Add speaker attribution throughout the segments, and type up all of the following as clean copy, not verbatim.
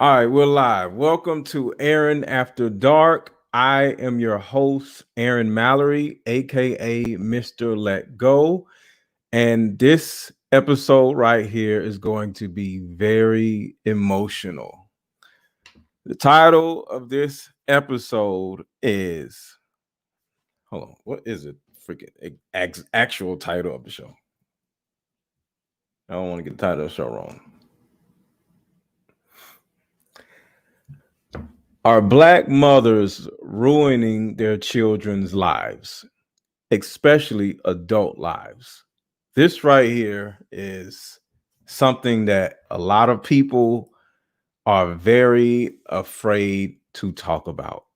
Speaker 1: All right, we're live. Welcome to Aaron After Dark. I am your host, Aaron Mallory, aka MrLetGo. And this episode right here is going to be very emotional. The title of this episode is, hold on, what is it? Freaking actual title of the show. I don't want to get the title of the show wrong. Are Black mothers ruining their children's lives, especially adult lives? This right here is something that a lot of people are very afraid to talk about.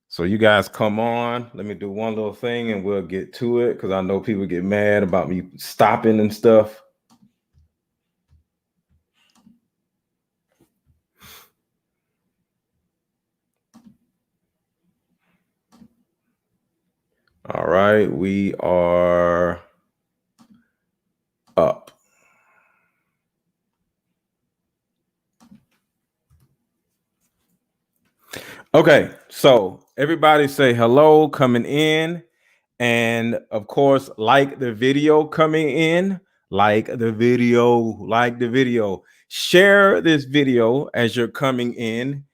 Speaker 1: So you guys come on, let me do one little thing and we'll get to it because I know people get mad about me stopping and stuff. All right, we are up. Okay, so everybody say hello coming in. And of course, like the video coming in, like the video. Share this video as you're coming in.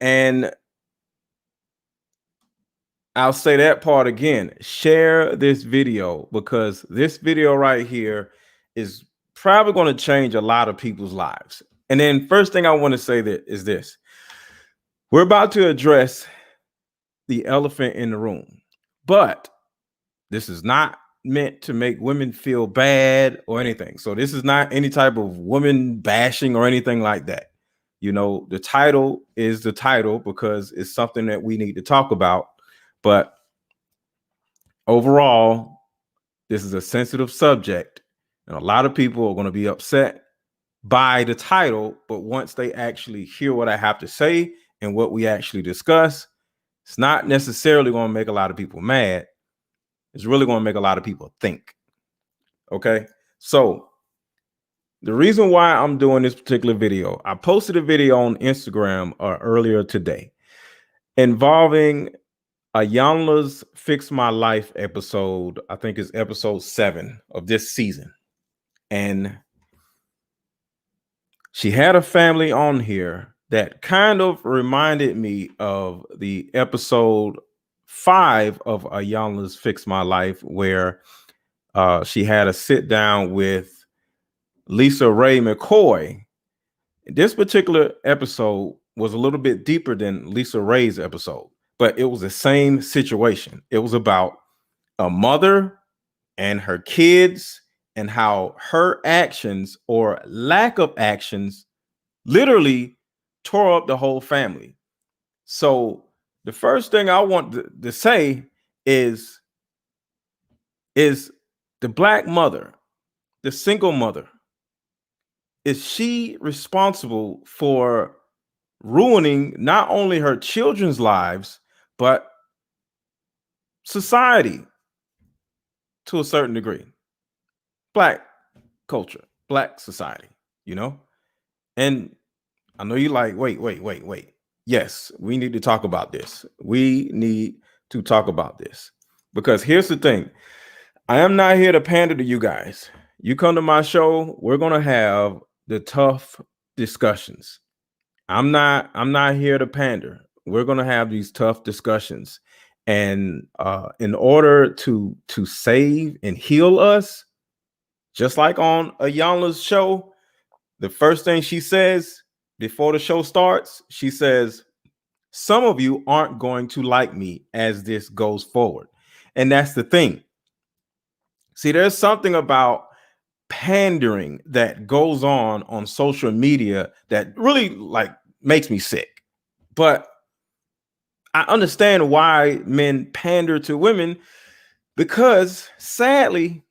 Speaker 1: And I'll say that part again. Share this video because this video right here is probably going to change a lot of people's lives. And then first thing I want to say that is this. We're about to address the elephant in the room, but this is not meant to make women feel bad or anything. So this is not any type of woman bashing or anything like that. You know, the title is the title because it's something that we need to talk about. But overall, this is a sensitive subject. And a lot of people are going to be upset by the title. But once they actually hear what I have to say and what we actually discuss, it's not necessarily going to make a lot of people mad. It's really going to make a lot of people think. Okay. So the reason why I'm doing this particular video, I posted a video on Instagram earlier today involving Iyanla's Fix My Life episode. I think it's episode 7 of this season. And she had a family on here that kind of reminded me of the episode 5 of Iyanla's Fix My Life, where she had a sit down with Raye McCoy. This particular episode was a little bit deeper than Ray's episode, but it was the same situation. It was about a mother and her kids and how her actions or lack of actions literally tore up the whole family. So the first thing I want to say is the Black mother, the single mother, is she responsible for ruining not only her children's lives, but society to a certain degree? Black culture, Black society, you know? And I know you like, wait. Yes, we need to talk about this. We need to talk about this because here's the thing. I am not here to pander to you guys. You come to my show, we're going to have the tough discussions. I'm not here to pander. We're going to have these tough discussions. And in order to save and heal us, just like on Iyanla's show, the first thing she says before the show starts, she says, some of you aren't going to like me as this goes forward. And that's the thing. See, there's something about pandering that goes on social media that really like makes me sick. But I understand why men pander to women, because sadly,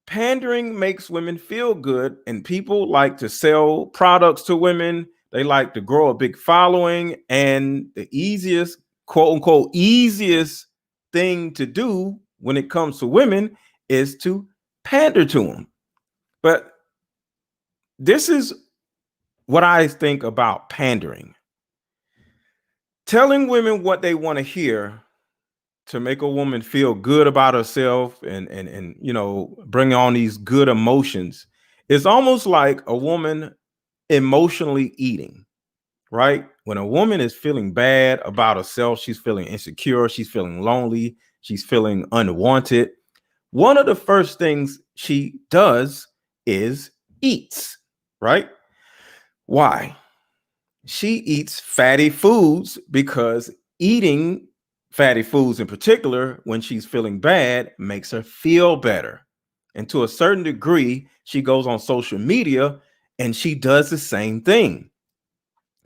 Speaker 1: pandering makes women feel good, and people like to sell products to women. They like to grow a big following, and the easiest, quote unquote, easiest thing to do when it comes to women is to pander to them. But this is what I think about pandering. Telling women what they want to hear to make a woman feel good about herself and bring on these good emotions is almost like a woman emotionally eating, right? When a woman is feeling bad about herself, she's feeling insecure, she's feeling lonely, she's feeling unwanted. One of the first things she does is eats, right? Why? She eats fatty foods because eating fatty foods in particular when she's feeling bad makes her feel better. And to a certain degree, she goes on social media and she does the same thing.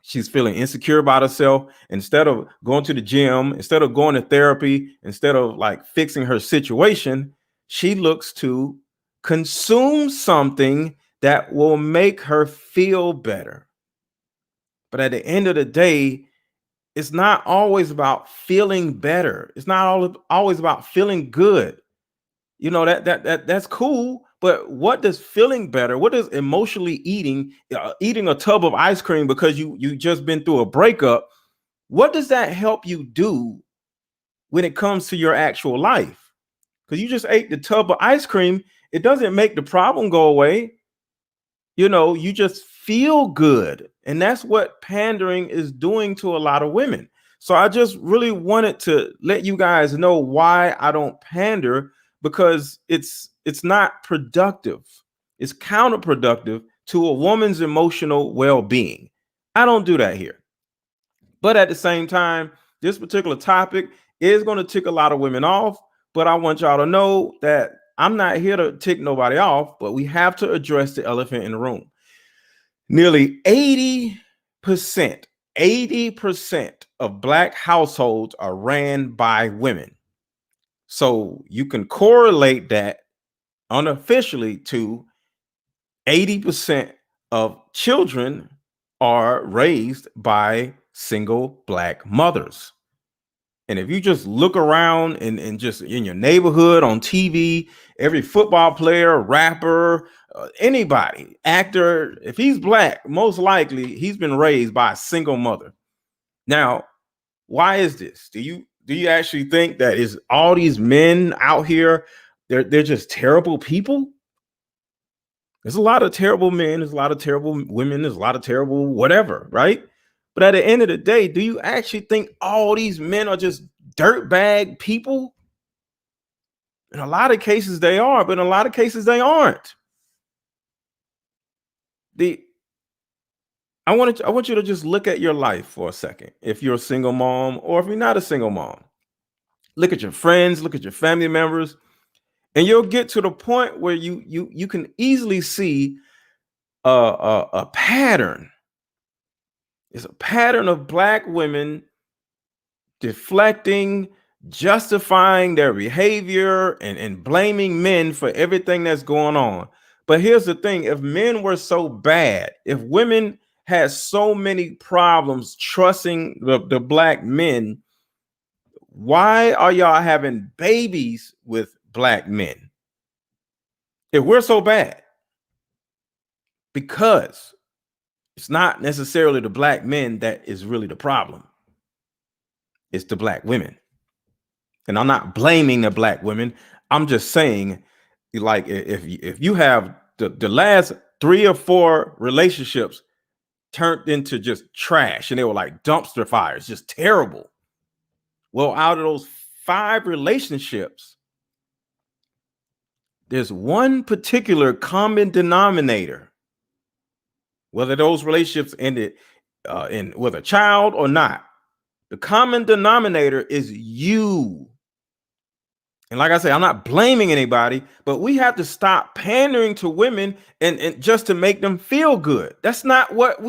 Speaker 1: She's feeling insecure about herself. Instead of going to the gym, instead of going to therapy, instead of like fixing her situation, she looks to consume something that will make her feel better. But at the end of the day, it's not always about feeling better. It's not always about feeling good. That's cool. But what does feeling better? What does emotionally eating a tub of ice cream because you just been through a breakup? What does that help you do when it comes to your actual life? Because you just ate the tub of ice cream, it doesn't make the problem go away. You just feel good. And that's what pandering is doing to a lot of women. So I just really wanted to let you guys know why I don't pander, because it's not productive. It's counterproductive to a woman's emotional well-being. I don't do that here. But at the same time, this particular topic is going to tick a lot of women off. But I want y'all to know that I'm not here to tick nobody off, but we have to address the elephant in the room. Nearly 80% of Black households are ran by women. So you can correlate that unofficially to 80% of children are raised by single Black mothers. And if you just look around and just in your neighborhood, on TV, every football player, rapper, anybody, actor, if he's Black, most likely he's been raised by a single mother. Now, why is this? Do you actually think that is all these men out here, they're just terrible people? There's a lot of terrible men, there's a lot of terrible women, there's a lot of terrible whatever, right? But at the end of the day, do you actually think all these men are just dirtbag people? In a lot of cases they are, but in a lot of cases they aren't. I want you to just look at your life for a second. If you're a single mom or if you're not a single mom, look at your friends, look at your family members, and you'll get to the point where you can easily see a pattern. It's a pattern of Black women deflecting, justifying their behavior, and blaming men for everything that's going on. But here's the thing: if men were so bad, if women had so many problems trusting the Black men, why are y'all having babies with Black men? If we're so bad, because it's not necessarily the Black men that is really the problem. It's the Black women. And I'm not blaming the Black women. I'm just saying, like, if you have the last 3 or 4 relationships turned into just trash and they were like dumpster fires, just terrible. Well, out of those 5 relationships, there's one particular common denominator, whether those relationships ended with a child or not. The common denominator is you. And like I say, I'm not blaming anybody, but we have to stop pandering to women and just to make them feel good. That's not what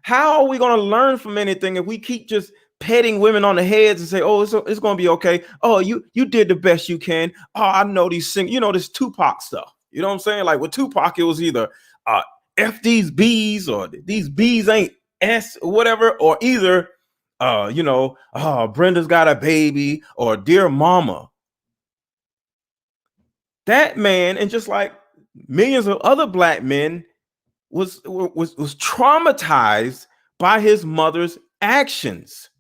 Speaker 1: how are we going to learn from anything if we keep just petting women on the heads and say, oh, it's going to be okay. Oh, you did the best you can. Oh, I know these things, this Tupac stuff. You know what I'm saying? Like with Tupac, it was either F these B's or these B's ain't S or whatever, or either, Brenda's got a baby or dear mama. That man, and just like millions of other Black men, was traumatized by his mother's actions.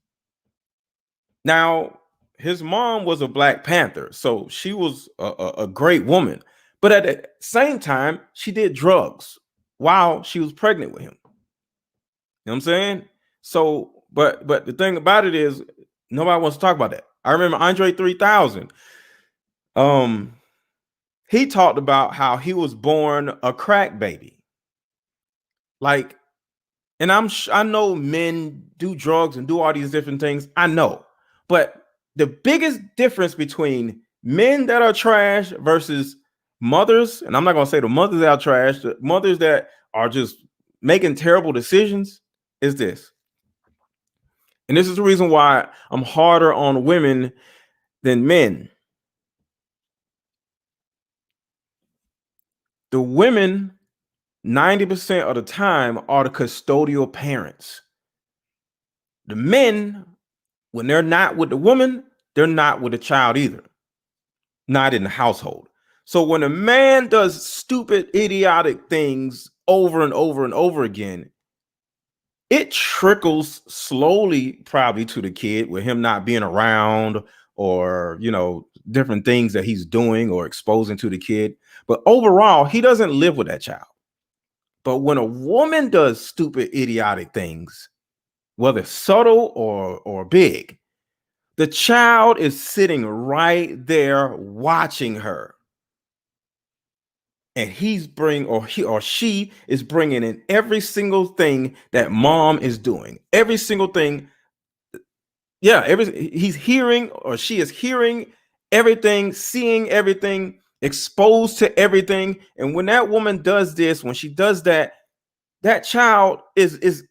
Speaker 1: Now, his mom was a Black Panther, so she was a great woman. But at the same time, she did drugs while she was pregnant with him. You know what I'm saying? So, but the thing about it is, nobody wants to talk about that. I remember Andre 3000. He talked about how he was born a crack baby. Like, and I know men do drugs and do all these different things. I know. But the biggest difference between men that are trash versus mothers, and I'm not going to say the mothers that are trash, the mothers that are just making terrible decisions, is this. And this is the reason why I'm harder on women than men. The women, 90% of the time, are the custodial parents. The men, when they're not with the woman, they're not with the child either. Not in the household. So when a man does stupid, idiotic things over and over and over again, it trickles slowly probably to the kid with him not being around, or, different things that he's doing or exposing to the kid. But overall, he doesn't live with that child. But when a woman does stupid, idiotic things, whether subtle or big, the child is sitting right there watching her. And he or she is bringing in every single thing that mom is doing. Every single thing. Yeah, he's hearing, or she is hearing everything, seeing everything, exposed to everything. And when that woman does this, when she does that, that child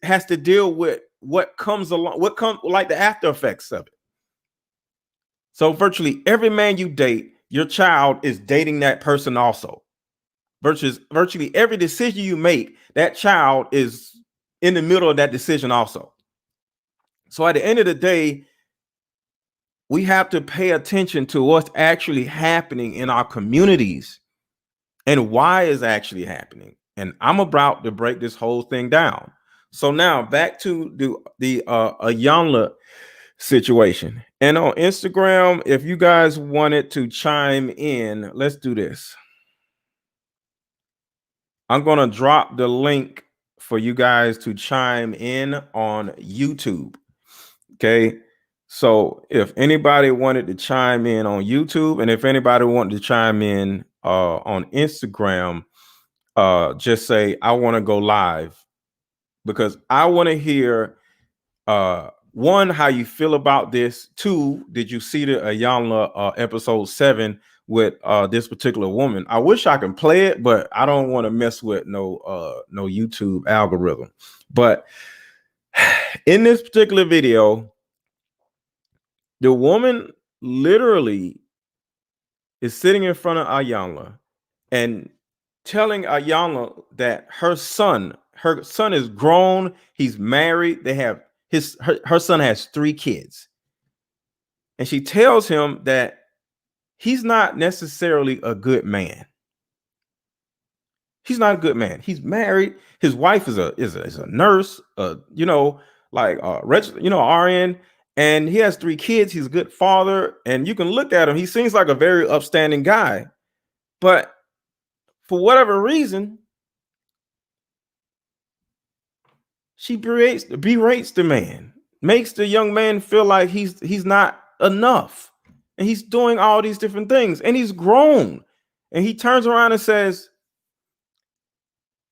Speaker 1: has to deal with what comes along, like the after effects of it. So virtually every man you date, your child is dating that person also. Virtually every decision you make, that child is in the middle of that decision also. So at the end of the day, we have to pay attention to what's actually happening in our communities and why it's actually happening. And I'm about to break this whole thing down. So now back to the Iyanla situation. And on Instagram, if you guys wanted to chime in, let's do this. I'm going to drop the link for you guys to chime in on YouTube. Okay. So if anybody wanted to chime in on YouTube, and if anybody wanted to chime in on Instagram, just say, I want to go live, because I want to hear, one, how you feel about this. Two, did you see the Iyanla episode 7 with this particular woman? I wish I can play it, but I don't want to mess with no YouTube algorithm. But in this particular video, the woman literally is sitting in front of Iyanla and telling Iyanla that her son is grown, he's married, they have her son has 3 kids. And she tells him that he's not necessarily a good man. He's not a good man. He's married. His wife is a nurse, RN, and he has 3 kids. He's a good father, and you can look at him. He seems like a very upstanding guy, but for whatever reason, she berates the man, makes the young man feel like he's not enough, and he's doing all these different things, and he's grown. And he turns around and says,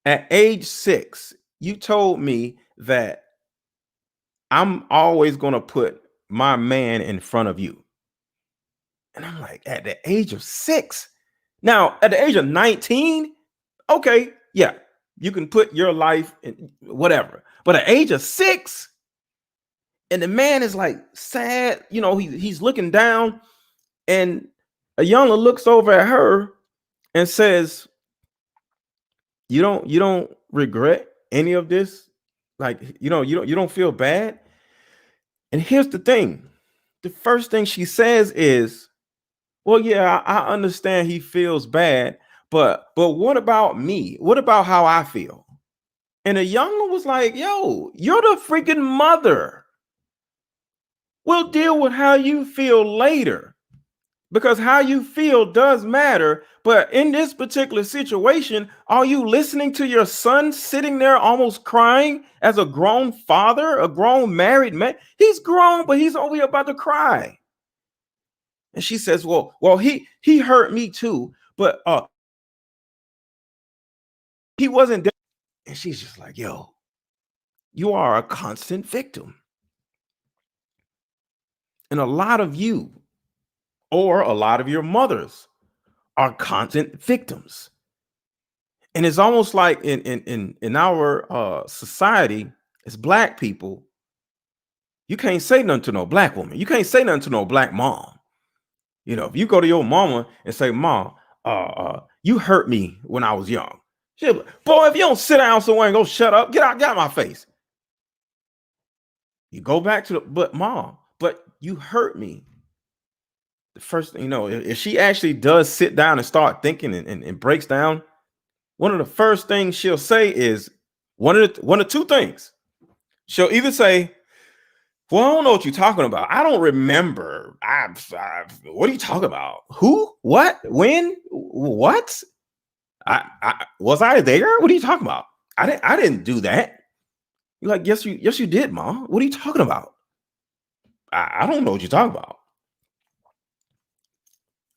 Speaker 1: at age 6, you told me that I'm always going to put my man in front of you. And I'm like, at the age of 6? Now, at the age of 19, okay, yeah, you can put your life in whatever. But at the age of 6, and the man is like sad, he's looking down, and Iyanla looks over at her and says, you don't regret any of this? Like, you don't feel bad? And here's the thing. The first thing she says is, well, yeah, I understand he feels bad, but what about me? What about how I feel? And the young one was like, yo, you're the freaking mother. We'll deal with how you feel later, because how you feel does matter. But in this particular situation, are you listening to your son sitting there almost crying as a grown father, a grown married man? He's grown, but he's over here about to cry. And she says, well, he hurt me too, but he wasn't dead. And she's just like, yo, you are a constant victim. And a lot of you, or a lot of your mothers, are constant victims. And it's almost like in our society as Black people, you can't say nothing to no Black woman. You can't say nothing to no Black mom. You know, if you go to your mama and say, Mom, you hurt me when I was young. She'll be, boy, if you don't sit down somewhere and go shut up, get out of my face. You go back to the, but Mom, but you hurt me. The first thing, you know, if she actually does sit down and start thinking and breaks down, one of the first things she'll say is one of two things. She'll either say, well, I don't know what you're talking about. I don't remember. What are you talking about? Who? What? When? What? I was I there? What are you talking about? I didn't do that. You're like, yes, you did, Mom. What are you talking about? I don't know what you're talking about.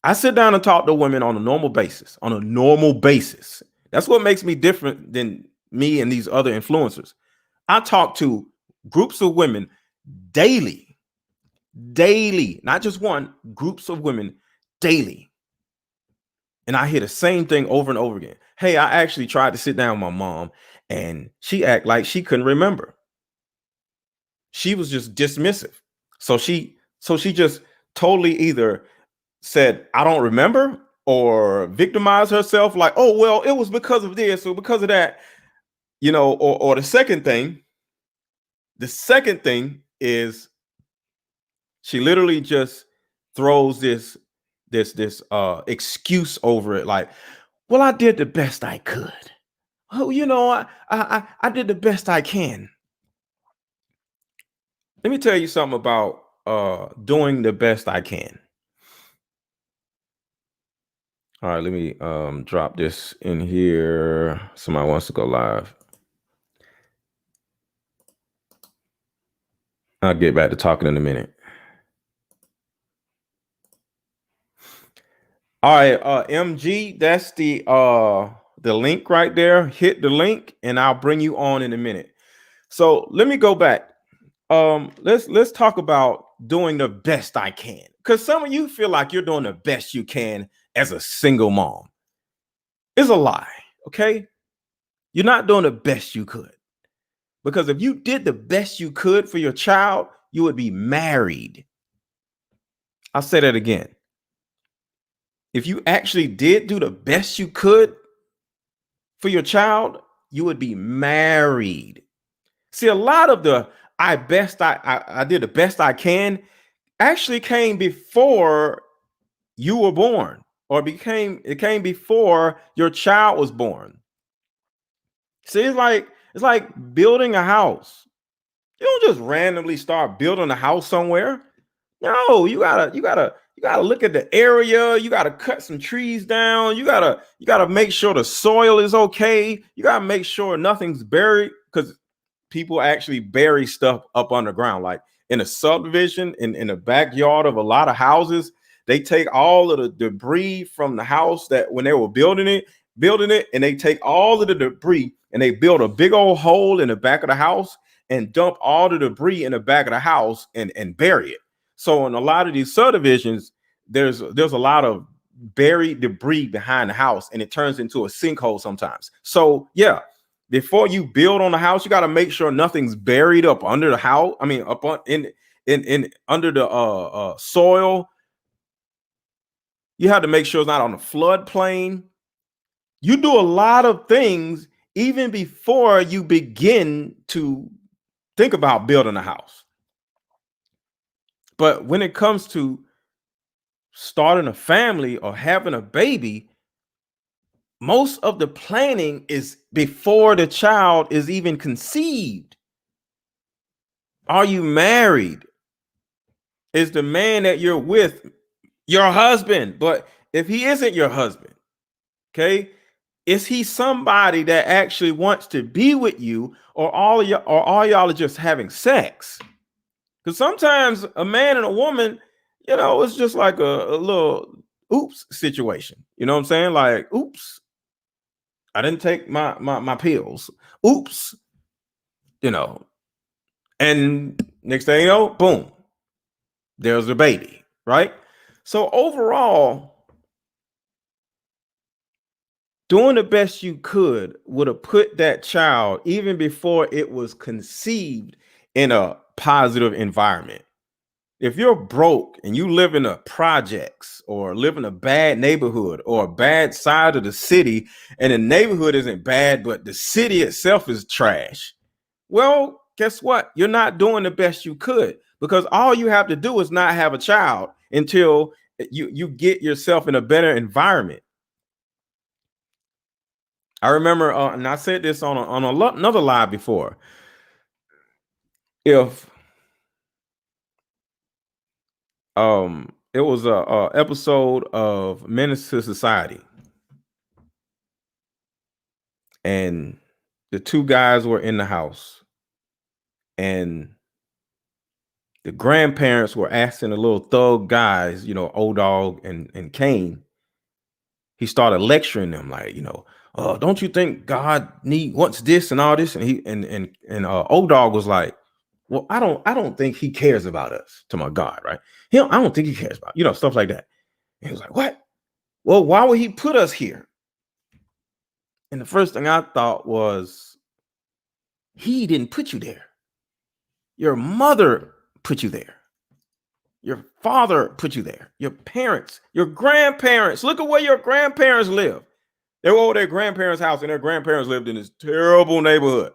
Speaker 1: I sit down and talk to women on a normal basis. On a normal basis. That's what makes me different than me and these other influencers. I talk to groups of women daily, not just one, groups of women daily. And I hear the same thing over and over again. Hey, I actually tried to sit down with my mom and she act like she couldn't remember. She was just dismissive. So she just totally either said, I don't remember, or victimized herself like, oh, well, it was because of this or because of that, you know, or the second thing is she literally just throws this excuse over it, like, well, I did the best I could. Oh, you know, I did the best I can. Let me tell you something about doing the best I can. All right, let me drop this in here. Somebody wants to go live. I'll get back to talking in a minute. All right, MG, that's the link right there. Hit the link and I'll bring you on in a minute. So let me go back. Let's talk about doing the best I can, because some of you feel like you're doing the best you can as a single mom. It's a lie. Okay, you're not doing the best you could, because if you did the best you could for your child, you would be married. I'll say that again. If you actually did do the best you could for your child, you would be married. See, a lot of the I did the best I can actually came before you were born, or it came before your child was born. See, it's like building a house. You don't just randomly start building a house somewhere. No, you gotta look at the area. You gotta cut some trees down. You gotta make sure the soil is okay. You gotta make sure nothing's buried, because people actually bury stuff up underground. Like in a subdivision, in the backyard of a lot of houses, they take all of the debris from the house that when they were building it, and they take all of the debris and they build a big old hole in the back of the house and dump all the debris in the back of the house and bury it. So in a lot of these subdivisions, there's a lot of buried debris behind the house, and it turns into a sinkhole sometimes. So yeah, before you build on the house, you got to make sure nothing's buried up under the house. I mean, up in under the soil. You have to make sure it's not on the floodplain. You do a lot of things even before you begin to think about building a house. But when it comes to starting a family or having a baby, most of the planning is before the child is even conceived. Are you married? Is the man that you're with your husband? But if he isn't your husband, okay, is he somebody that actually wants to be with you, or all y'all are just having sex? Because sometimes a man and a woman, it's just like a little oops situation. You know what I'm saying? Like, oops, I didn't take my pills. Oops, you know. And next thing you know, boom, there's a baby, right? So overall, doing the best you could would have put that child, even before it was conceived, in a positive environment. If you're broke and you live in a projects or live in a bad neighborhood or a bad side of the city, and the neighborhood isn't bad, but the city itself is trash, well, guess what? You're not doing the best you could, because all you have to do is not have a child until you get yourself in a better environment. I remember, and I said this on another live before. If it was a episode of Menace to Society, and the two guys were in the house, and the grandparents were asking the little thug guys, Old Dog and Kane. He started lecturing them, like, don't you think God wants this and all this? And he and Old Dog was like, well, I don't think he cares about us. To my God, right? I don't think he cares about, stuff like that. And he was like, what? Well, why would he put us here? And the first thing I thought was, he didn't put you there. Your mother put you there. Your father put you there. Your parents, your grandparents. Look at where your grandparents live. They were over their grandparents' house, and their grandparents lived in this terrible neighborhood.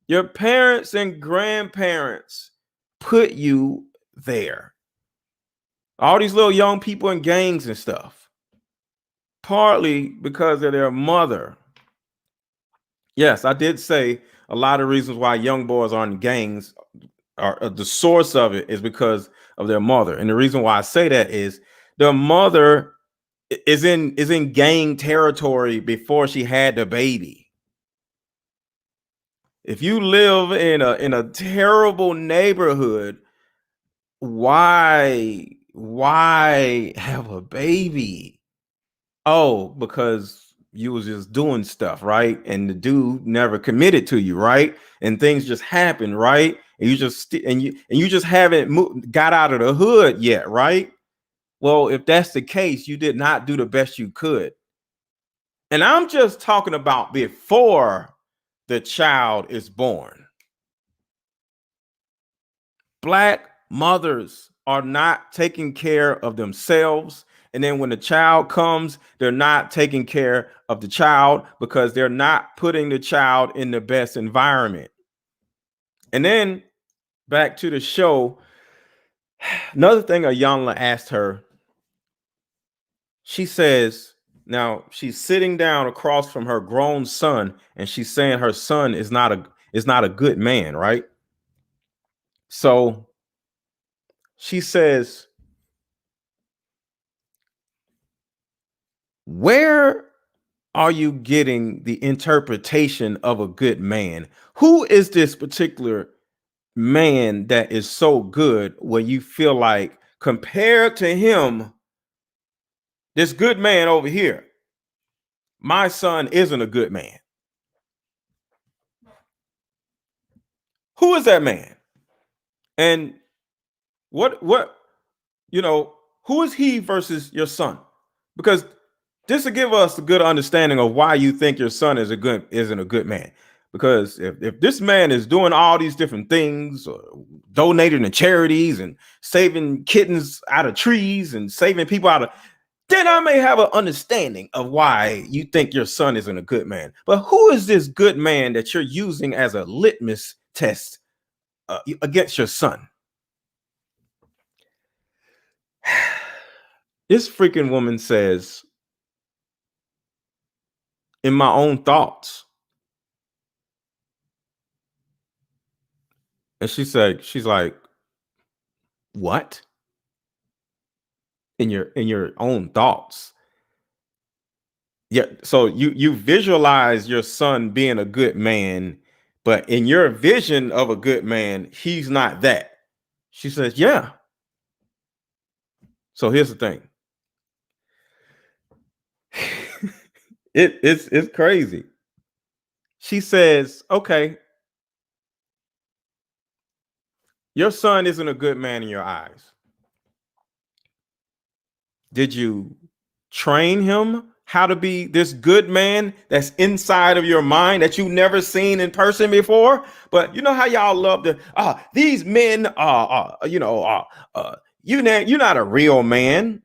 Speaker 1: Your parents and grandparents put you there. All these little young people in gangs and stuff, partly because of their mother. Yes, I did say a lot of reasons why young boys are in gangs, are the source of it is because of their mother. And the reason why I say that is their mother is in gang territory before she had the baby. If you live in a terrible neighborhood, why have a baby? Oh, because you was just doing stuff, right? And the dude never committed to you, right? And things just happen, right? And you just haven't got out of the hood yet, right? Well, if that's the case, you did not do the best you could. And I'm just talking about before the child is born. Black mothers are not taking care of themselves. And then when the child comes, they're not taking care of the child because they're not putting the child in the best environment. And then back to the show, another thing Iyanla asked her, she says, now she's sitting down across from her grown son, and she's saying her son is not a good man, right? So she says, where are you getting the interpretation of a good man? Who is this particular man that is so good where you feel like, compared to him, this good man over here, my son isn't a good man? Who is that man? And what who is he versus your son? Because this will give us a good understanding of why you think your son isn't a good man. Because if this man is doing all these different things, donating to charities and saving kittens out of trees and saving people out of, then I may have an understanding of why you think your son isn't a good man. But who is this good man that you're using as a litmus test against your son? This freaking woman says, in my own thoughts. And she's like, what? In your own thoughts. Yeah. So you visualize your son being a good man, but in your vision of a good man, he's not that. She says, yeah. So here's the thing. It's crazy. She says, okay, your son isn't a good man in your eyes. Did you train him how to be this good man that's inside of your mind that you've never seen in person before? But you know how y'all love to, these men are, you're not a real man.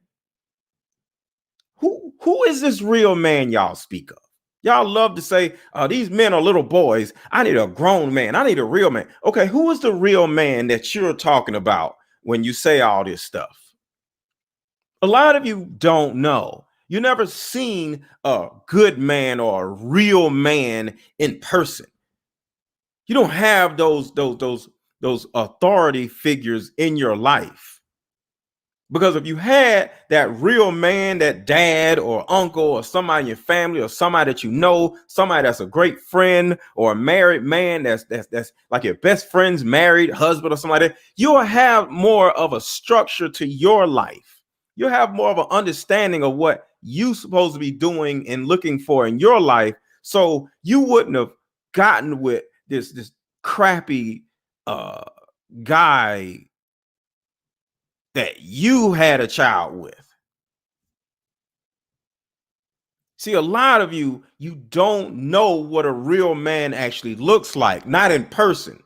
Speaker 1: Who is this real man y'all speak of? Y'all love to say, these men are little boys. I need a grown man. I need a real man. Okay, who is the real man that you're talking about when you say all this stuff? A lot of you don't know. You never seen a good man or a real man in person. You don't have those authority figures in your life. Because if you had that real man, that dad or uncle or somebody in your family or somebody that you know, somebody that's a great friend or a married man that's like your best friend's married husband or something like that, you'll have more of a structure to your life. You'll have more of an understanding of what you're supposed to be doing and looking for in your life. So you wouldn't have gotten with this crappy guy that you had a child with. See, a lot of you don't know what a real man actually looks like, not in person.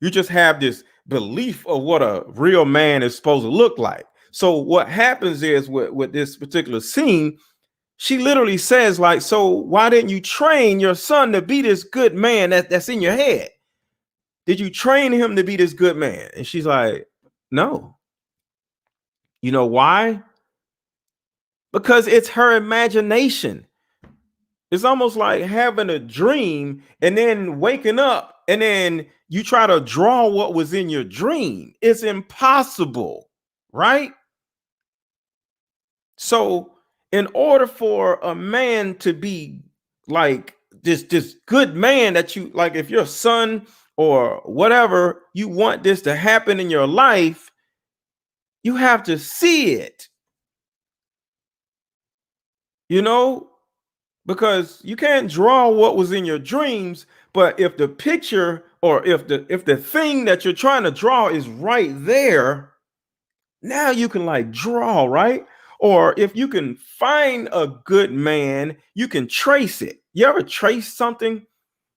Speaker 1: You just have this belief of what a real man is supposed to look like. So what happens is with this particular scene, she literally says like, so why didn't you train your son to be this good man that's in your head? Did you train him to be this good man? And she's like, no. You know why? Because it's her imagination. It's almost like having a dream and then waking up and then you try to draw what was in your dream. It's impossible, right? So, in order for a man to be like this good man that you like, if your son or whatever, you want this to happen in your life, you have to see it. You know, because you can't draw what was in your dreams, but if the picture or if the thing that you're trying to draw is right there, now you can like draw, right? Or if you can find a good man, you can trace it. You ever trace something?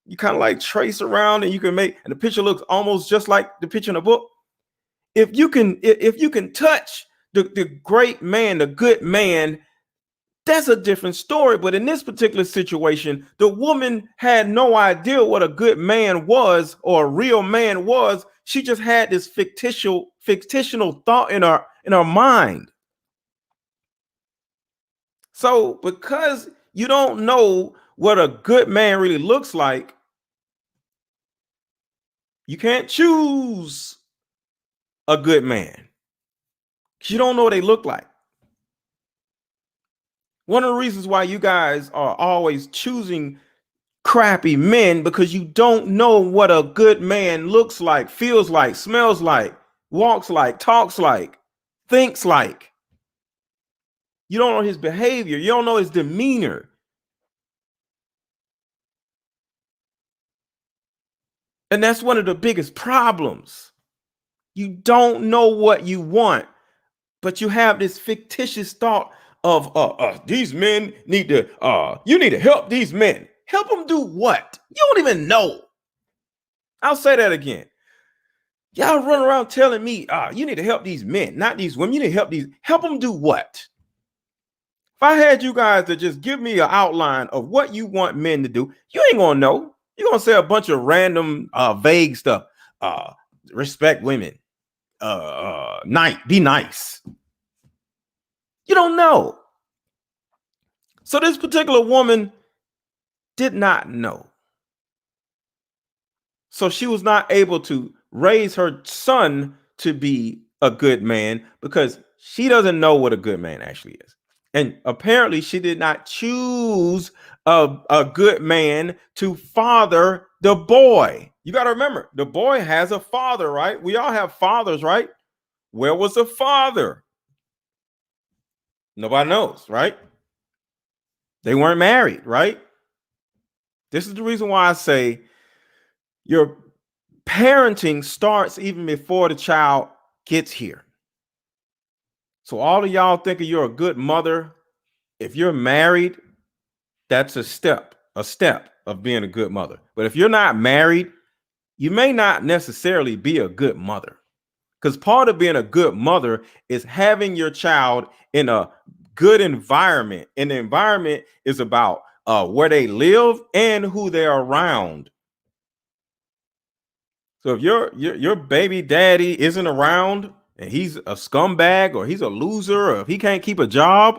Speaker 1: You kind of like trace around and you can make, and the picture looks almost just like the picture in the book. If you can touch the great man, the good man, that's a different story. But in this particular situation, the woman had no idea what a good man was or a real man was. She just had this fictional thought in her mind. So because you don't know what a good man really looks like, you can't choose a good man. You don't know what they look like. One of the reasons why you guys are always choosing crappy men because you don't know what a good man looks like, feels like, smells like, walks like, talks like, thinks like. You don't know his behavior. You don't know his demeanor. And that's one of the biggest problems. You don't know what you want, but you have this fictitious thought of these men need to you need to help these men. Help them do what? You don't even know. I'll say that again. Y'all run around telling me, you need to help these men, not these women. You need to help them do what? If I had you guys to just give me an outline of what you want men to do, you ain't gonna know. You're gonna say a bunch of random vague stuff. Respect women. Be nice. You don't know. So this particular woman did not know. So she was not able to raise her son to be a good man because she doesn't know what a good man actually is. And apparently, she did not choose a good man to father the boy. You got to remember, the boy has a father, right? We all have fathers, right? Where was the father? Nobody knows, right? They weren't married, right? This is the reason why I say your parenting starts even before the child gets here. So all of y'all thinking you're a good mother, if you're married, that's a step of being a good mother. But if you're not married, you may not necessarily be a good mother. Because part of being a good mother is having your child in a good environment. And the environment is about where they live and who they're around. So if your baby daddy isn't around and he's a scumbag or he's a loser or if he can't keep a job,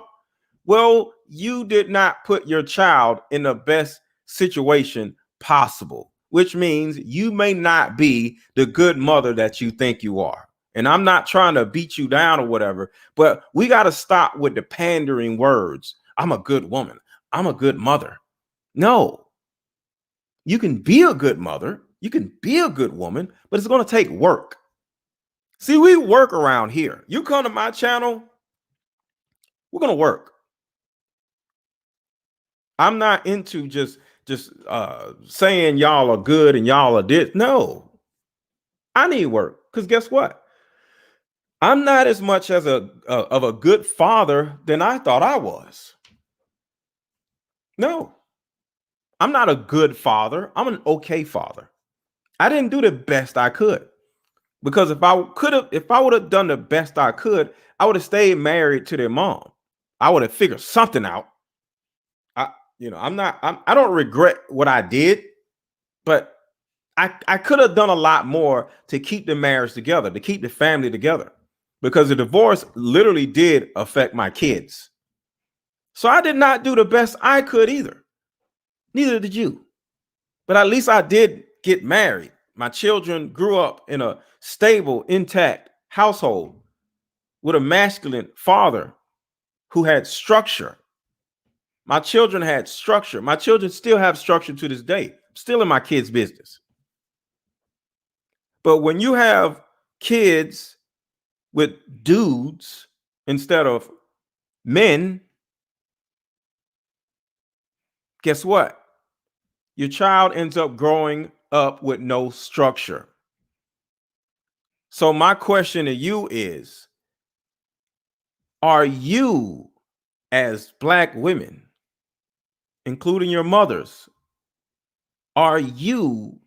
Speaker 1: well, you did not put your child in the best situation possible, which means you may not be the good mother that you think you are. And I'm not trying to beat you down or whatever, but we got to stop with the pandering words. I'm a good woman. I'm a good mother. No, you can be a good mother. You can be a good woman, but it's going to take work. See, we work around here. You come to my channel, we're going to work. I'm not into just saying y'all are good and y'all are this. No, I need work because guess what? I'm not as much as of a good father than I thought I was. No, I'm not a good father. I'm an okay father. I didn't do the best I could because if I would have done the best I could, I would have stayed married to their mom. I would have figured something out. I, I don't regret what I did, but I could have done a lot more to keep the marriage together, to keep the family together, because the divorce literally did affect my kids. So I did not do the best I could either. Neither did you. But at least I did get married. My children grew up in a stable, intact household with a masculine father who had structure. My children had structure. My children still have structure to this day. Still in my kids' business. But when you have kids with dudes instead of men, guess what? Your child ends up growing up with no structure. So my question to you is, are you as Black women, including your mothers, are you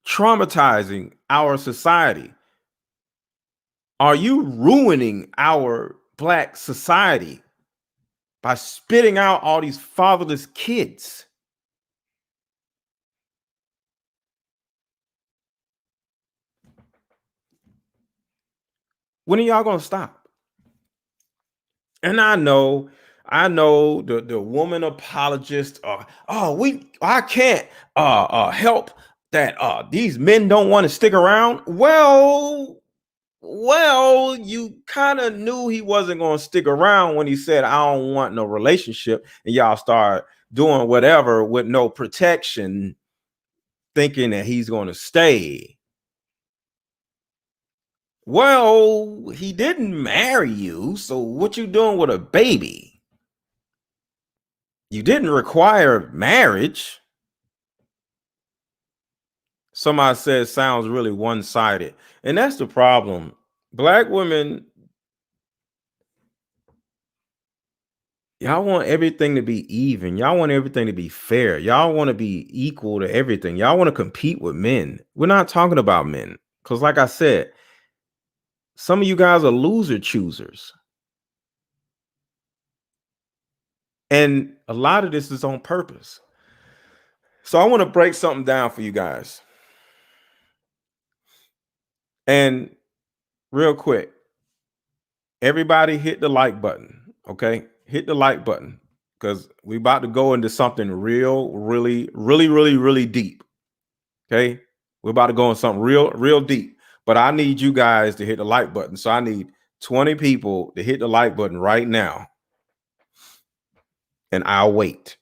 Speaker 1: traumatizing our society? Are you ruining our Black society by spitting out all these fatherless kids? When are y'all gonna stop? And I know the woman apologist. I can't help that these men don't want to stick around. Well, you kind of knew he wasn't going to stick around when he said, I don't want no relationship, and y'all start doing whatever with no protection, thinking that he's going to stay. Well, he didn't marry you, so what you doing with a baby? You didn't require marriage. Somebody says sounds really one-sided, and that's the problem. Black women, y'all want everything to be even. Y'all want everything to be fair. Y'all want to be equal to everything. Y'all want to compete with men. We're not talking about men. Because like I said, some of you guys are loser choosers. And a lot of this is on purpose. So I want to break something down for you guys. And real quick, everybody hit the like button. Okay. Hit the like button. because we about to go into something really deep. Okay, we're about to go in something real deep. But I need you guys to hit the like button. So I need 20 people to hit the like button right now, and I'll wait.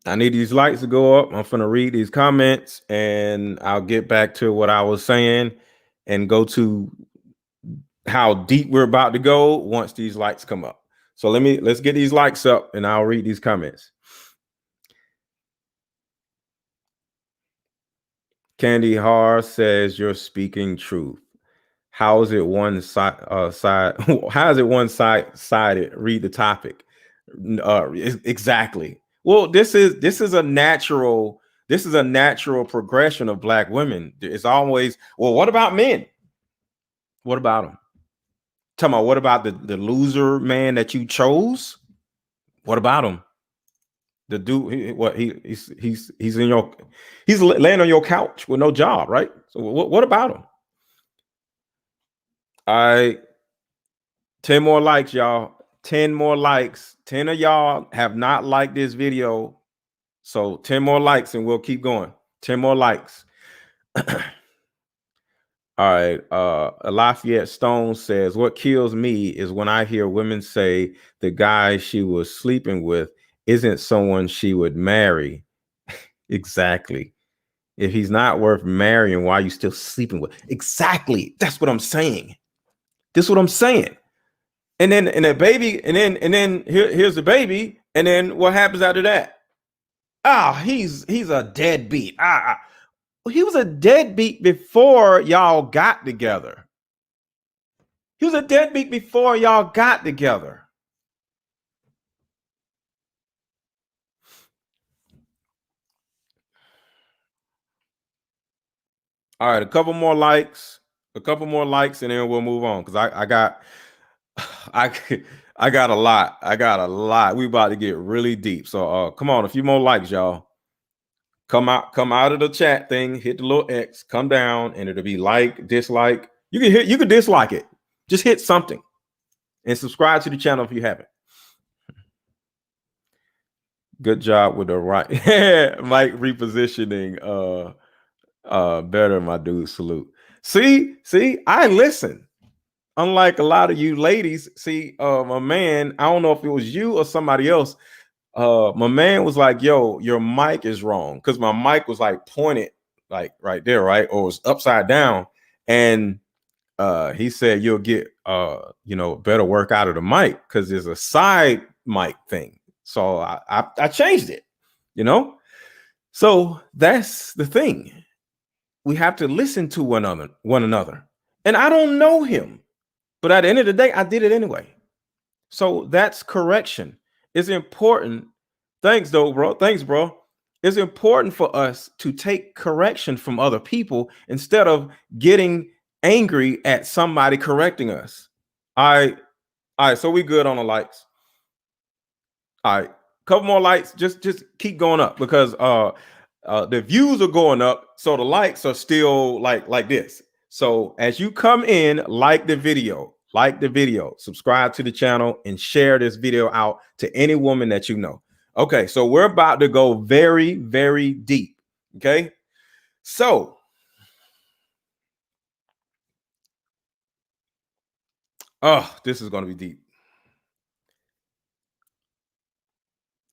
Speaker 1: I need these lights to go up. I'm gonna read these comments, and I'll get back to what I was saying and go to how deep we're about to go once these lights come up. So let's get these likes up, and I'll read these comments. Candy Har says you're speaking truth. How is it one side how is it one sided? Read the topic. Exactly. Well, this is a natural progression of Black women. It's always, well, what about men? What about them? Talking about, what about the loser man that you chose? What about him? The dude, he's in your, he's laying on your couch with no job, right? So what about him? I 10 more likes, y'all. 10 more likes. 10 of y'all have not liked this video. So 10 more likes and we'll keep going. 10 more likes. All right. Lafayette Stone says, what kills me is when I hear women say the guy she was sleeping with isn't someone she would marry. Exactly. If he's not worth marrying, why are you still sleeping with? Exactly. That's what I'm saying. This is what I'm saying. And then a baby, and then here's the baby, and then what happens after that? He's a deadbeat. He was a deadbeat before y'all got together. He was a deadbeat before y'all got together. All right, a couple more likes, and then we'll move on, because I got I got a lot. We about to get really deep. So come on, a few more likes, y'all. Come out of the chat thing, hit the little X, come down, and it'll be like, dislike. You can dislike it. Just hit something and subscribe to the channel if you haven't. Good job with the right mic repositioning. Better, my dude. Salute. See, I listen. Unlike a lot of you ladies, see, my man, I don't know if it was you or somebody else. My man was like, yo, your mic is wrong, because my mic was like pointed like right there, right? Or it was upside down. And he said you'll get better work out of the mic because there's a side mic thing. So I changed it, So that's the thing. We have to listen to one another. And I don't know him, but at the end of the day, I did it anyway. So that's correction. It's important. Thanks, though, bro. Thanks, bro. It's important for us to take correction from other people instead of getting angry at somebody correcting us. All right. So we good on the likes. All right, couple more likes. Just keep going up, because the views are going up, so the likes are still like this. So as you come in, like the video, subscribe to the channel, and share this video out to any woman that you know. Okay, so we're about to go very, very deep. Okay, so this is going to be deep.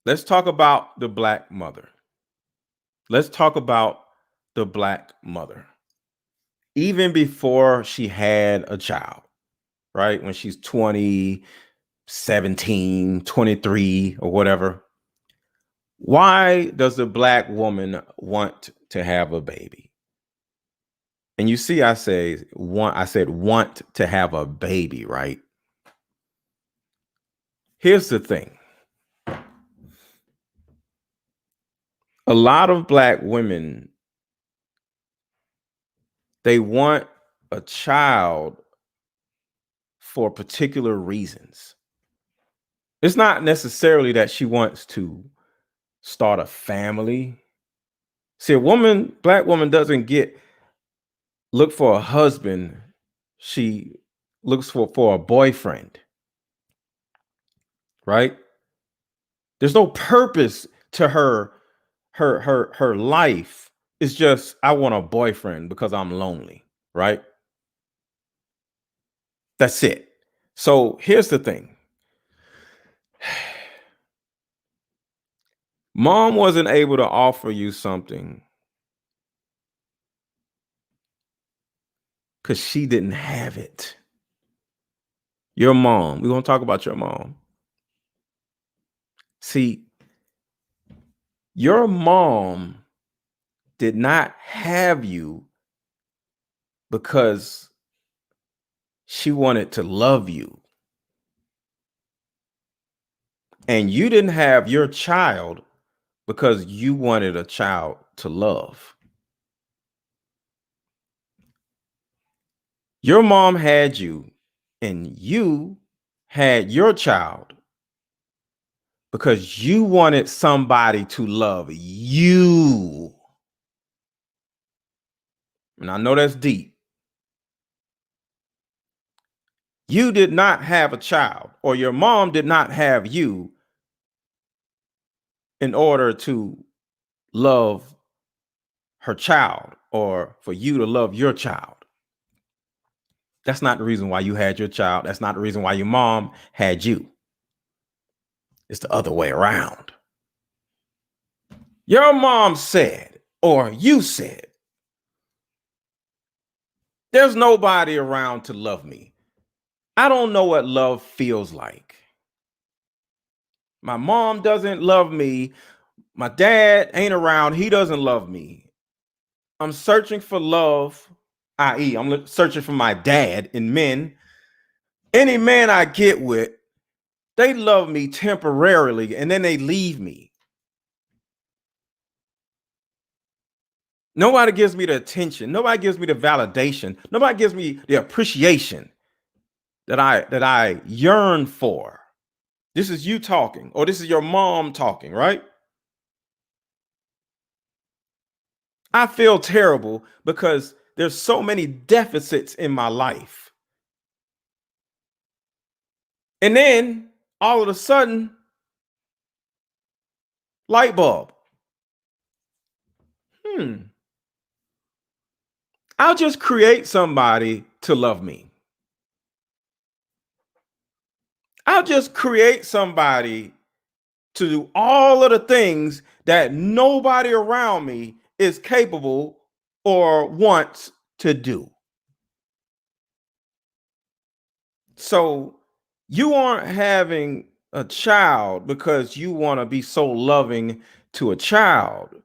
Speaker 1: Let's talk about the Black mother. Let's talk about the Black mother. Even before she had a child, right? When she's 20, 17, 23, or whatever. Why does the Black woman want to have a baby? And you see, I said want to have a baby, right? Here's the thing. A lot of Black women, they want a child for particular reasons. It's not necessarily that she wants to start a family. See, Black woman doesn't get look for a husband. She looks for a boyfriend, right? There's no purpose to her life. It's just I want a boyfriend because I'm lonely, right? That's it. So here's the thing. Mom wasn't able to offer you something because she didn't have it. Your mom, we're going to talk about your mom. See, your mom did not have you because she wanted to love you. And you didn't have your child because you wanted a child to love. Your mom had you, and you had your child because you wanted somebody to love you. And I know that's deep. You did not have a child, or your mom did not have you in order to love her child or for you to love your child. That's not the reason why you had your child. That's not the reason why your mom had you. It's the other way around. Your mom said, or you said, there's nobody around to love me. I don't know what love feels like. My mom doesn't love me. My dad ain't around. He doesn't love me. I'm searching for love, i.e., I'm searching for my dad in men. Any man I get with, they love me temporarily and then they leave me. Nobody gives me the attention. Nobody gives me the validation. Nobody gives me the appreciation that I yearn for. This is you talking, or this is your mom talking, right? I feel terrible because there's so many deficits in my life. And then all of a sudden, light bulb. I'll just create somebody to love me. I'll just create somebody to do all of the things that nobody around me is capable or wants to do. So you aren't having a child because you want to be so loving to a child.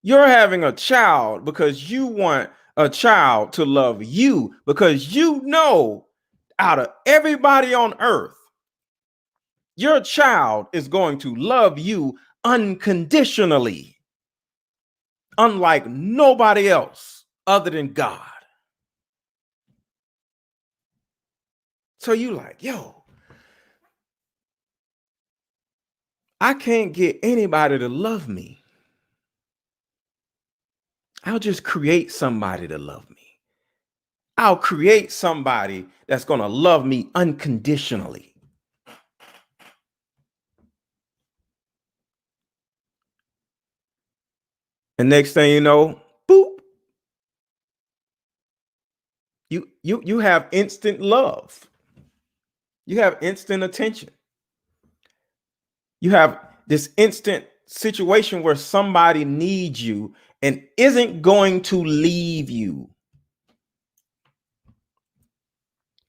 Speaker 1: You're having a child because you want a child to love you, because you know out of everybody on earth, your child is going to love you unconditionally, unlike nobody else other than God. So you like, yo, I can't get anybody to love me. I'll just create somebody to love me. I'll create somebody that's going to love me unconditionally. And next thing you know, boop, you have instant love. You have instant attention. You have this instant situation where somebody needs you and isn't going to leave you.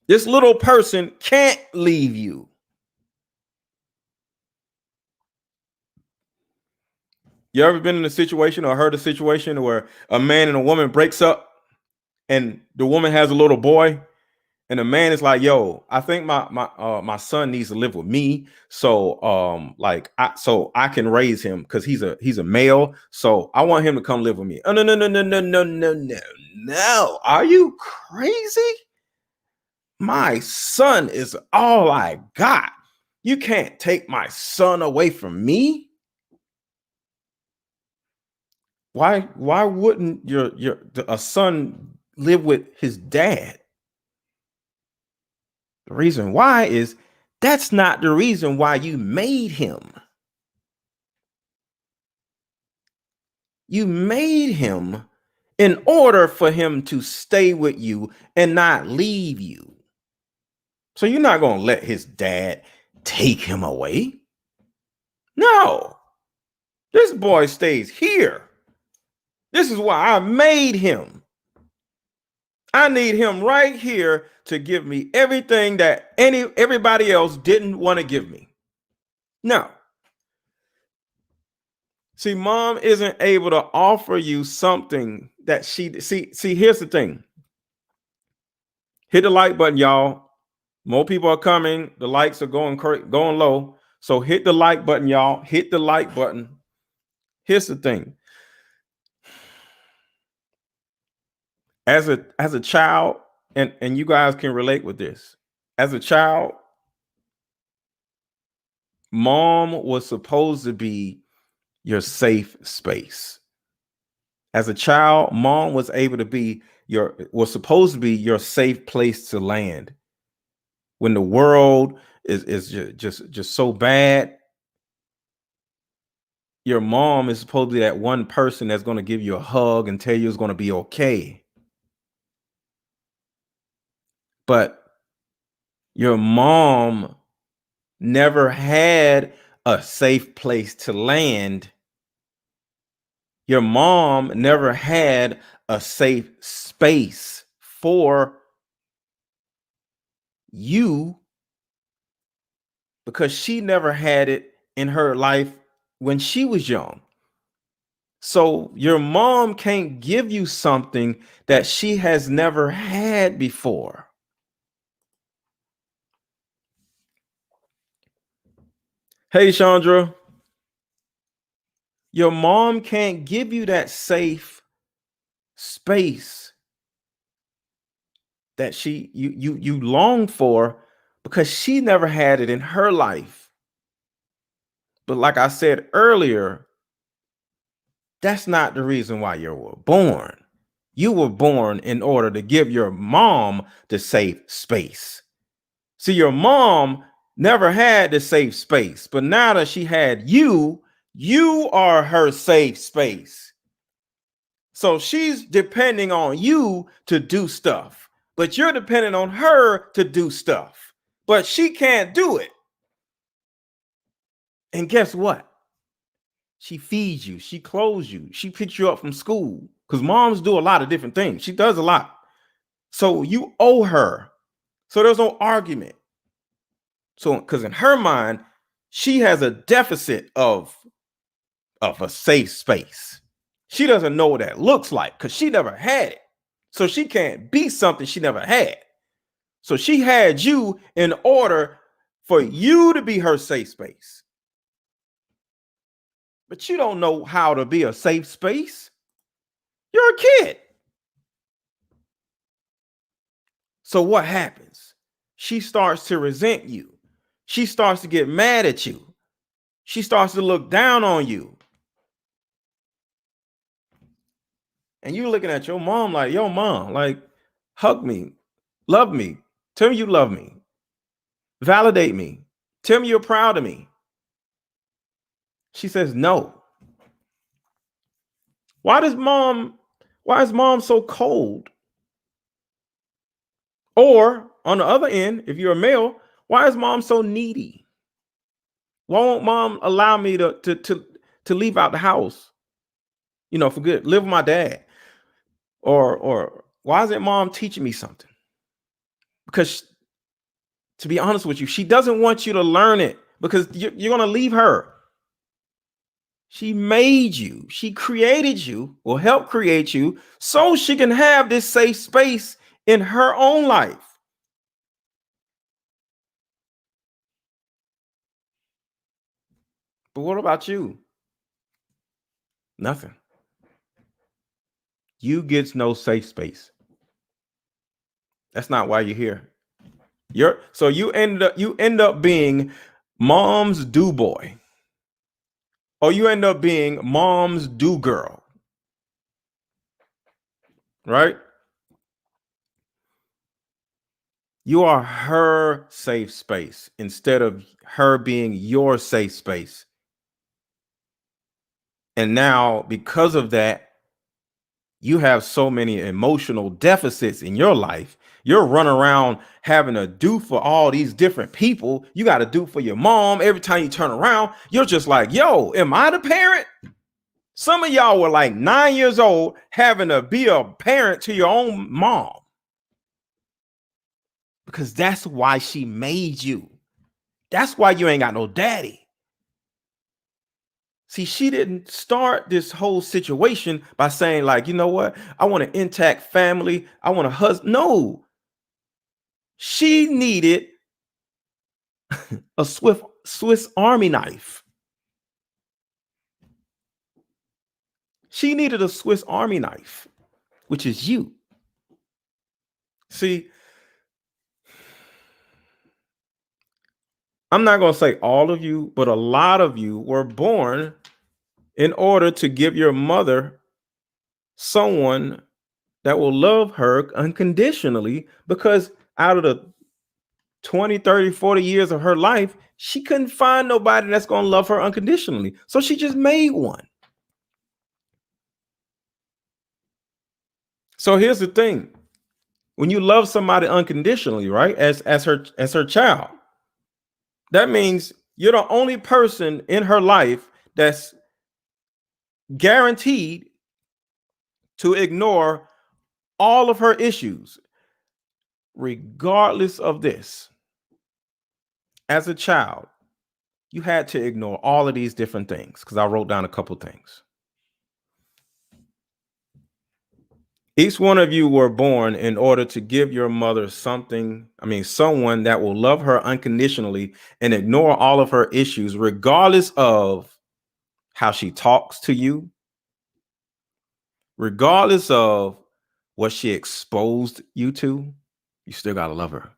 Speaker 1: This little person can't leave you. You ever been in a situation or heard a situation where a man and a woman breaks up and the woman has a little boy and the man is like, yo, I think my son needs to live with me. So I can raise him because he's a male. So I want him to come live with me. Oh, no. Are you crazy? My son is all I got. You can't take my son away from me. Why wouldn't a son live with his dad. The reason why is that's not the reason why you made him. You made him in order for him to stay with you and not leave you. So you're not going to let his dad take him away. No, this boy stays here. This is why I made him. I need him right here to give me everything that everybody else didn't want to give me. No. See, mom isn't able to offer you something that see, here's the thing. Hit the like button, y'all. More people are coming. The likes are going low. So hit the like button, y'all. Hit the like button. Here's the thing. As a child, and you guys can relate with this. As a child, mom was supposed to be your safe space. As a child, mom was able to be was supposed to be your safe place to land. When the world is just so bad, your mom is supposed to be that one person that's going to give you a hug and tell you it's going to be okay. But your mom never had a safe place to land. Your mom never had a safe space for you because she never had it in her life when she was young. So your mom can't give you something that she has never had before. Hey, Chandra. Your mom can't give you that safe space that you long for because she never had it in her life. But like I said earlier, that's not the reason why you were born. You were born in order to give your mom the safe space. See, your mom never had the safe space, but now that she had you, you are her safe space. So she's depending on you to do stuff, but you're depending on her to do stuff, but she can't do it. And guess what? She feeds you, she clothes you, she picks you up from school, because moms do a lot of different things. She does a lot. So you owe her. So there's no argument. So, because in her mind, she has a deficit of a safe space. She doesn't know what that looks like because she never had it. So she can't be something she never had. So she had you in order for you to be her safe space. But you don't know how to be a safe space. You're a kid. So what happens? She starts to resent you. She starts to get mad at you. She starts to look down on you. And you're looking at your mom like, yo, mom, like, hug me, love me, tell me you love me, validate me, tell me you're proud of me. She says no. Why is mom so cold? Or on the other end, if you're a male, why is mom so needy? Why won't mom allow me to leave out the house, for good, live with my dad? Or why isn't mom teaching me something? Because to be honest with you, she doesn't want you to learn it because you're going to leave her. She made you. She created you, or helped create you, so she can have this safe space in her own life. But what about you? Nothing. You get no safe space. That's not why you're here. So you end up being mom's do boy, or you end up being mom's do girl, right? You are her safe space instead of her being your safe space. And now, because of that, you have so many emotional deficits in your life. You're running around having to do for all these different people. You got to do for your mom. Every time you turn around, you're just like, yo, am I the parent? Some of y'all were like 9 years old having to be a parent to your own mom because that's why she made you. That's why you ain't got no daddy. See, she didn't start this whole situation by saying, like, you know what? I want an intact family. I want a husband. No, she needed a Swiss Army knife. She needed a Swiss Army knife, which is you. See, I'm not going to say all of you, but a lot of you were born in order to give your mother someone that will love her unconditionally, because out of the 20, 30, 40 years of her life, she couldn't find nobody that's going to love her unconditionally. So she just made one. So here's the thing. When you love somebody unconditionally, right, as her child, that means you're the only person in her life that's guaranteed to ignore all of her issues, regardless of this. As a child, you had to ignore all of these different things because I wrote down a couple things. Each one of you were born in order to give your mother someone that will love her unconditionally and ignore all of her issues, regardless of how she talks to you, regardless of what she exposed you to. You still got to love her.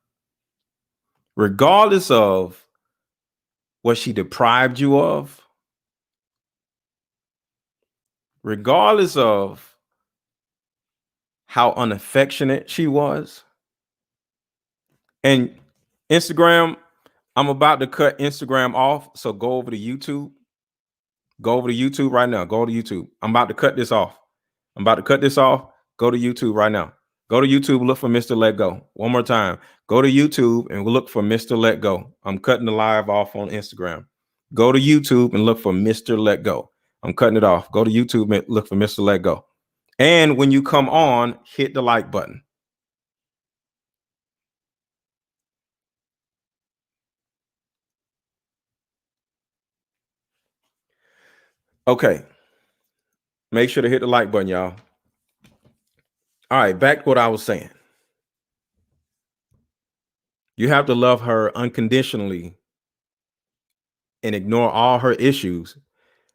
Speaker 1: Regardless of what she deprived you of, regardless of how unaffectionate she was. And Instagram, I'm about to cut Instagram off. So go over to YouTube. Go over to YouTube right now. Go to YouTube. I'm about to cut this off. Go to YouTube right now. Go to YouTube, look for MrLetGo. One more time. Go to YouTube and look for MrLetGo. I'm cutting the live off on Instagram. Go to YouTube and look for MrLetGo. I'm cutting it off. Go to YouTube and look for MrLetGo. And when you come on, hit the like button. Okay. Make sure to hit the like button, y'all. All right, back to what I was saying. You have to love her unconditionally and ignore all her issues,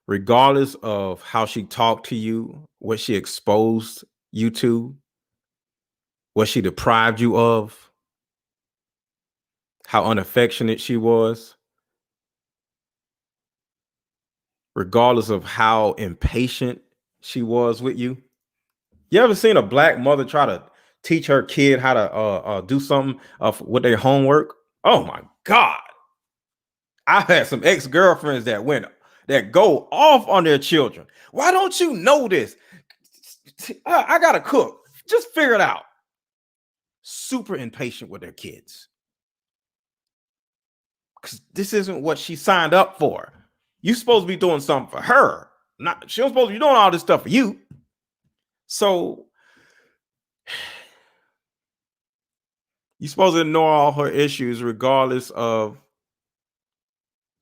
Speaker 1: regardless of how she talked to you, what she exposed you to, what she deprived you of, how unaffectionate she was, regardless of how impatient she was with you. You ever seen a black mother try to teach her kid how to do something with their homework? Oh my God. I had some ex-girlfriends that go off on their children. Why don't you know this? I gotta cook. Just figure it out. Super impatient with their kids. Because this isn't what she signed up for. You're supposed to be doing something for her. She was supposed to be doing all this stuff for you. So you're supposed to ignore all her issues, regardless of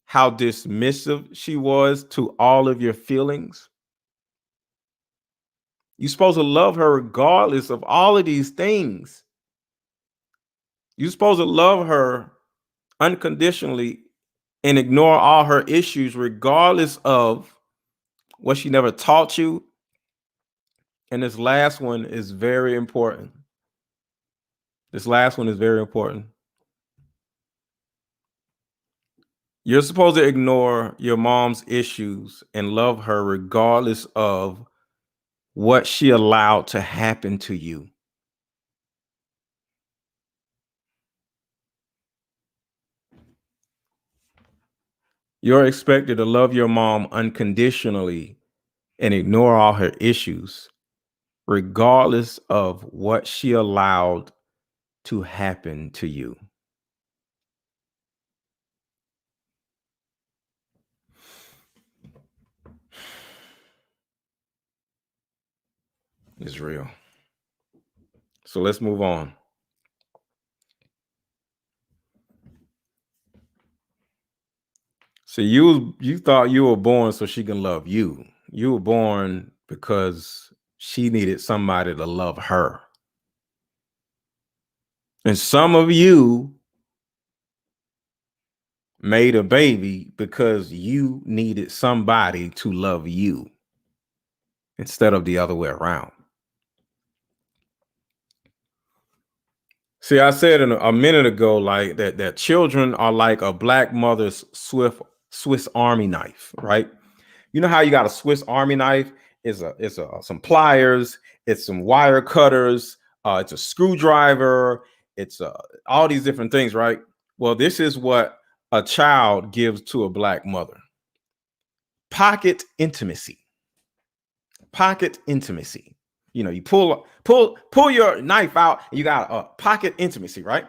Speaker 1: how dismissive she was to all of your feelings. You're supposed to love her regardless of all of these things. You're supposed to love her unconditionally and ignore all her issues, regardless of what she never taught you. And this last one is very important. You're supposed to ignore your mom's issues and love her regardless of what she allowed to happen to you. You're expected to love your mom unconditionally and ignore all her issues, regardless of what she allowed to happen to you. It's real. So let's move on. See, you thought you were born so she can love you. You were born because she needed somebody to love her. And some of you made a baby because you needed somebody to love you instead of the other way around. See, I said a minute ago, like that children are like a black mother's Swiss Army knife, right? You know how you got a Swiss Army knife? It's some pliers, it's some wire cutters, it's a screwdriver, it's all these different things, right? Well, this is what a child gives to a black mother: pocket intimacy. Pocket intimacy. You know, you pull your knife out, and you got a pocket intimacy, right?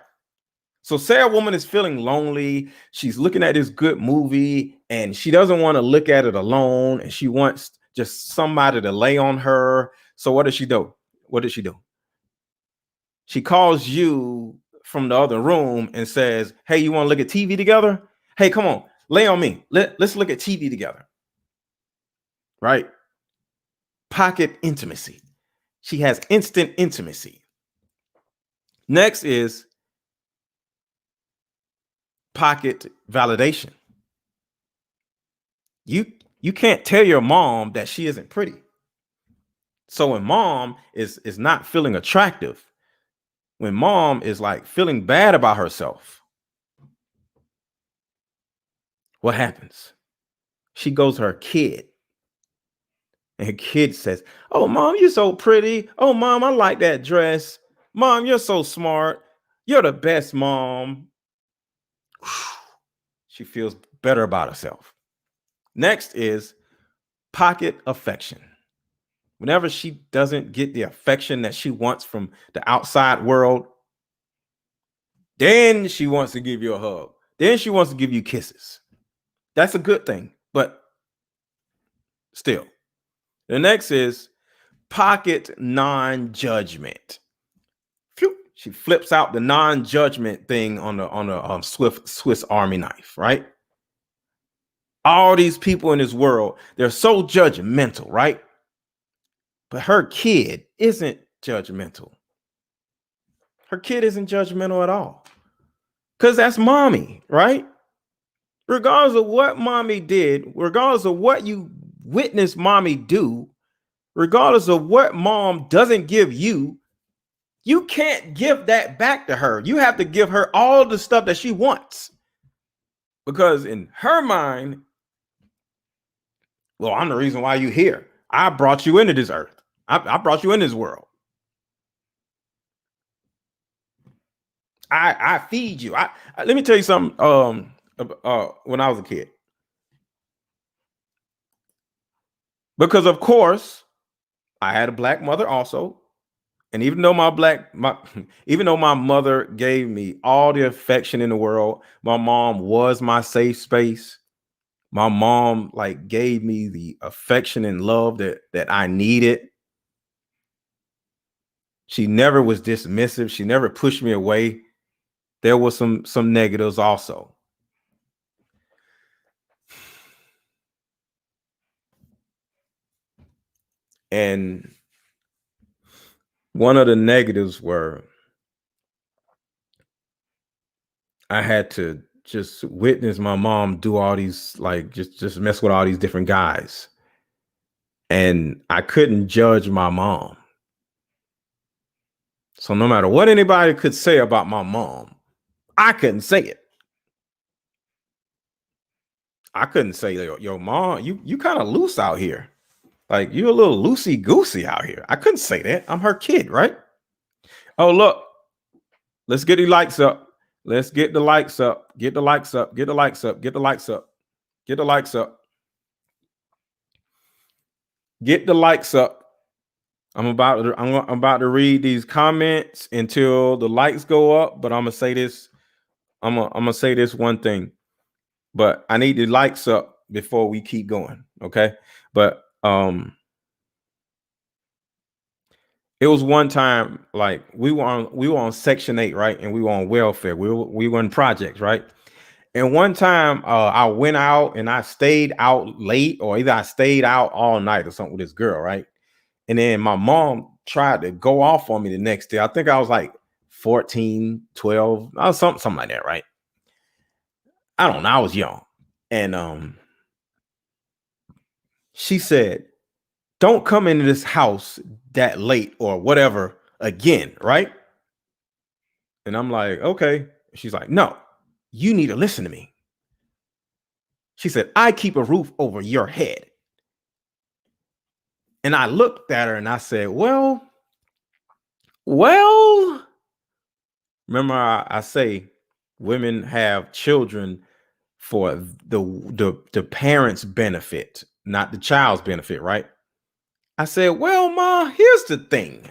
Speaker 1: So say a woman is feeling lonely, she's looking at this good movie and she doesn't want to look at it alone and she wants just somebody to lay on her. So what does she do? What does she do? She calls you from the other room and says, "Hey, you want to look at TV together? Hey, come on, lay on me. Let's look at TV together." Right? Pocket intimacy. She has instant intimacy. Next is pocket validation. You can't tell your mom that she isn't pretty. So when mom is not feeling attractive, when mom is like feeling bad about herself, what happens? She goes to her kid, and her kid says, "Oh, mom, you're so pretty. Oh, mom, I like that dress. Mom, you're so smart. You're the best mom." She feels better about herself. Next is pocket affection. Whenever she doesn't get the affection that she wants from the outside world, then she wants to give you a hug. Then she wants to give you kisses. That's a good thing, but still. The next is pocket non-judgment. She flips out the non-judgment thing on the Swiss Army knife, right? All these people in this world, they're so judgmental, right? But her kid isn't judgmental. Her kid isn't judgmental at all. Because that's mommy, right? Regardless of what mommy did, regardless of what you witness mommy do, regardless of what mom doesn't give you, you can't give that back to her. You have to give her all the stuff that she wants. Because in her mind, well, I'm the reason why you're here. I brought you into this earth. I brought you in this world. I feed you. Let me tell you something. When I was a kid, because of course I had a black mother also, and even though even though my mother gave me all the affection in the world, my mom was my safe space. My mom like gave me the affection and love that I needed. She never was dismissive. She never pushed me away. There was some negatives also. And one of the negatives were I had to just witness my mom do all these, like just mess with all these different guys. And I couldn't judge my mom. So no matter what anybody could say about my mom, I couldn't say it. I couldn't say, yo, mom, you kind of loose out here. Like you a little loosey goosey out here. I couldn't say that. I'm her kid, right? Oh, look, let's get the likes up. Let's get the likes up. Get the likes up. Get the likes up. Get the likes up. Get the likes up. Get the likes up. I'm about to read these comments until the likes go up, but I'm gonna say this. I'm gonna say this one thing, but I need the likes up before we keep going. Okay. But it was one time like we were on Section 8, right? And we were on welfare. We were in projects, right? And one time I went out and I stayed out late, or either I stayed out all night or something with this girl, right? And then my mom tried to go off on me the next day. I think I was like 14, 12, something like that, right? I don't know. I was young. And she said, "Don't come into this house that late or whatever again," right? And I'm like, "Okay." She's like, "No, you need to listen to me." She said, "I keep a roof over your head." And I looked at her and I said, well, remember I say women have children for the parents' benefit, not the child's benefit, right? I said, "Well, Ma, here's the thing.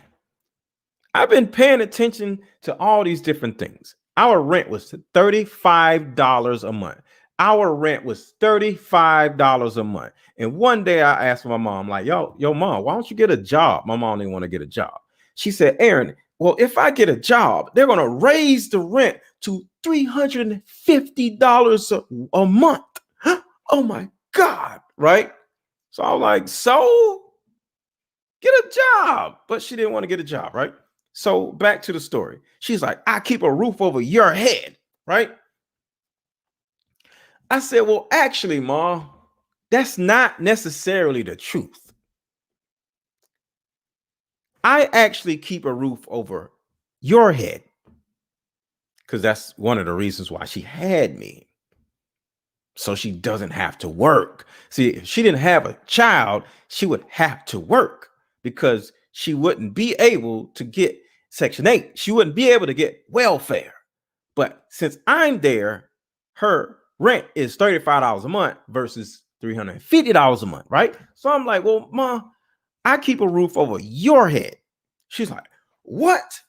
Speaker 1: I've been paying attention to all these different things. Our rent was $35 a month. Our rent was $35 a month. And one day I asked my mom, like, yo, mom, why don't you get a job?" My mom didn't want to get a job. She said, "Aaron, well, if I get a job, they're going to raise the rent to $350 a month." Oh my God. Right. So I was like, "So get a job." But she didn't want to get a job. Right. So back to the story. She's like, "I keep a roof over your head." Right. I said, "Well, actually, Ma, that's not necessarily the truth. I actually keep a roof over your head," because that's one of the reasons why she had me. So she doesn't have to work. See, if she didn't have a child, she would have to work because she wouldn't be able to get Section 8. She wouldn't be able to get welfare. But since I'm there, her rent is $35 a month versus $350 a month, right? So I'm like, "Well, Ma, I keep a roof over your head." She's like, "What?"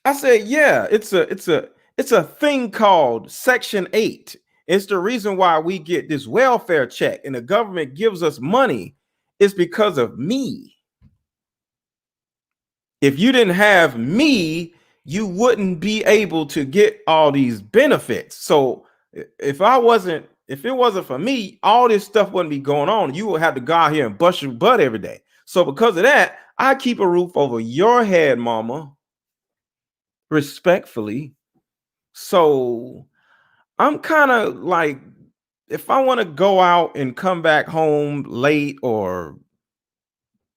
Speaker 1: I said, "Yeah, it's a thing called Section 8. It's the reason why we get this welfare check and the government gives us money. It's because of me. If you didn't have me, you wouldn't be able to get all these benefits. So if it wasn't for me, all this stuff wouldn't be going on. You would have to go out here and bust your butt every day. So because of that, I keep a roof over your head, Mama, respectfully. So I'm kind of like, if I want to go out and come back home late or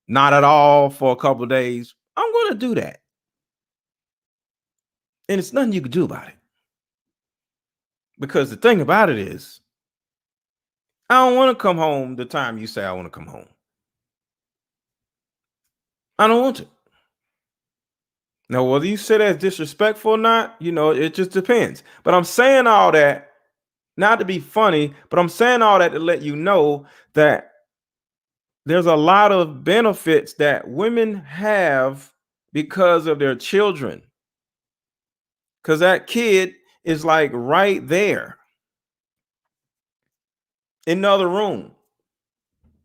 Speaker 1: not at all for a couple of days, I'm going to do that. And it's nothing you can do about it. Because the thing about it is, I don't want to come home the time you say I want to come home. I don't want to. Now, whether you say that's disrespectful or not, it just depends. But I'm saying all that not to be funny, but I'm saying all that to let you know that there's a lot of benefits that women have because of their children. Because that kid is like right there in the other room.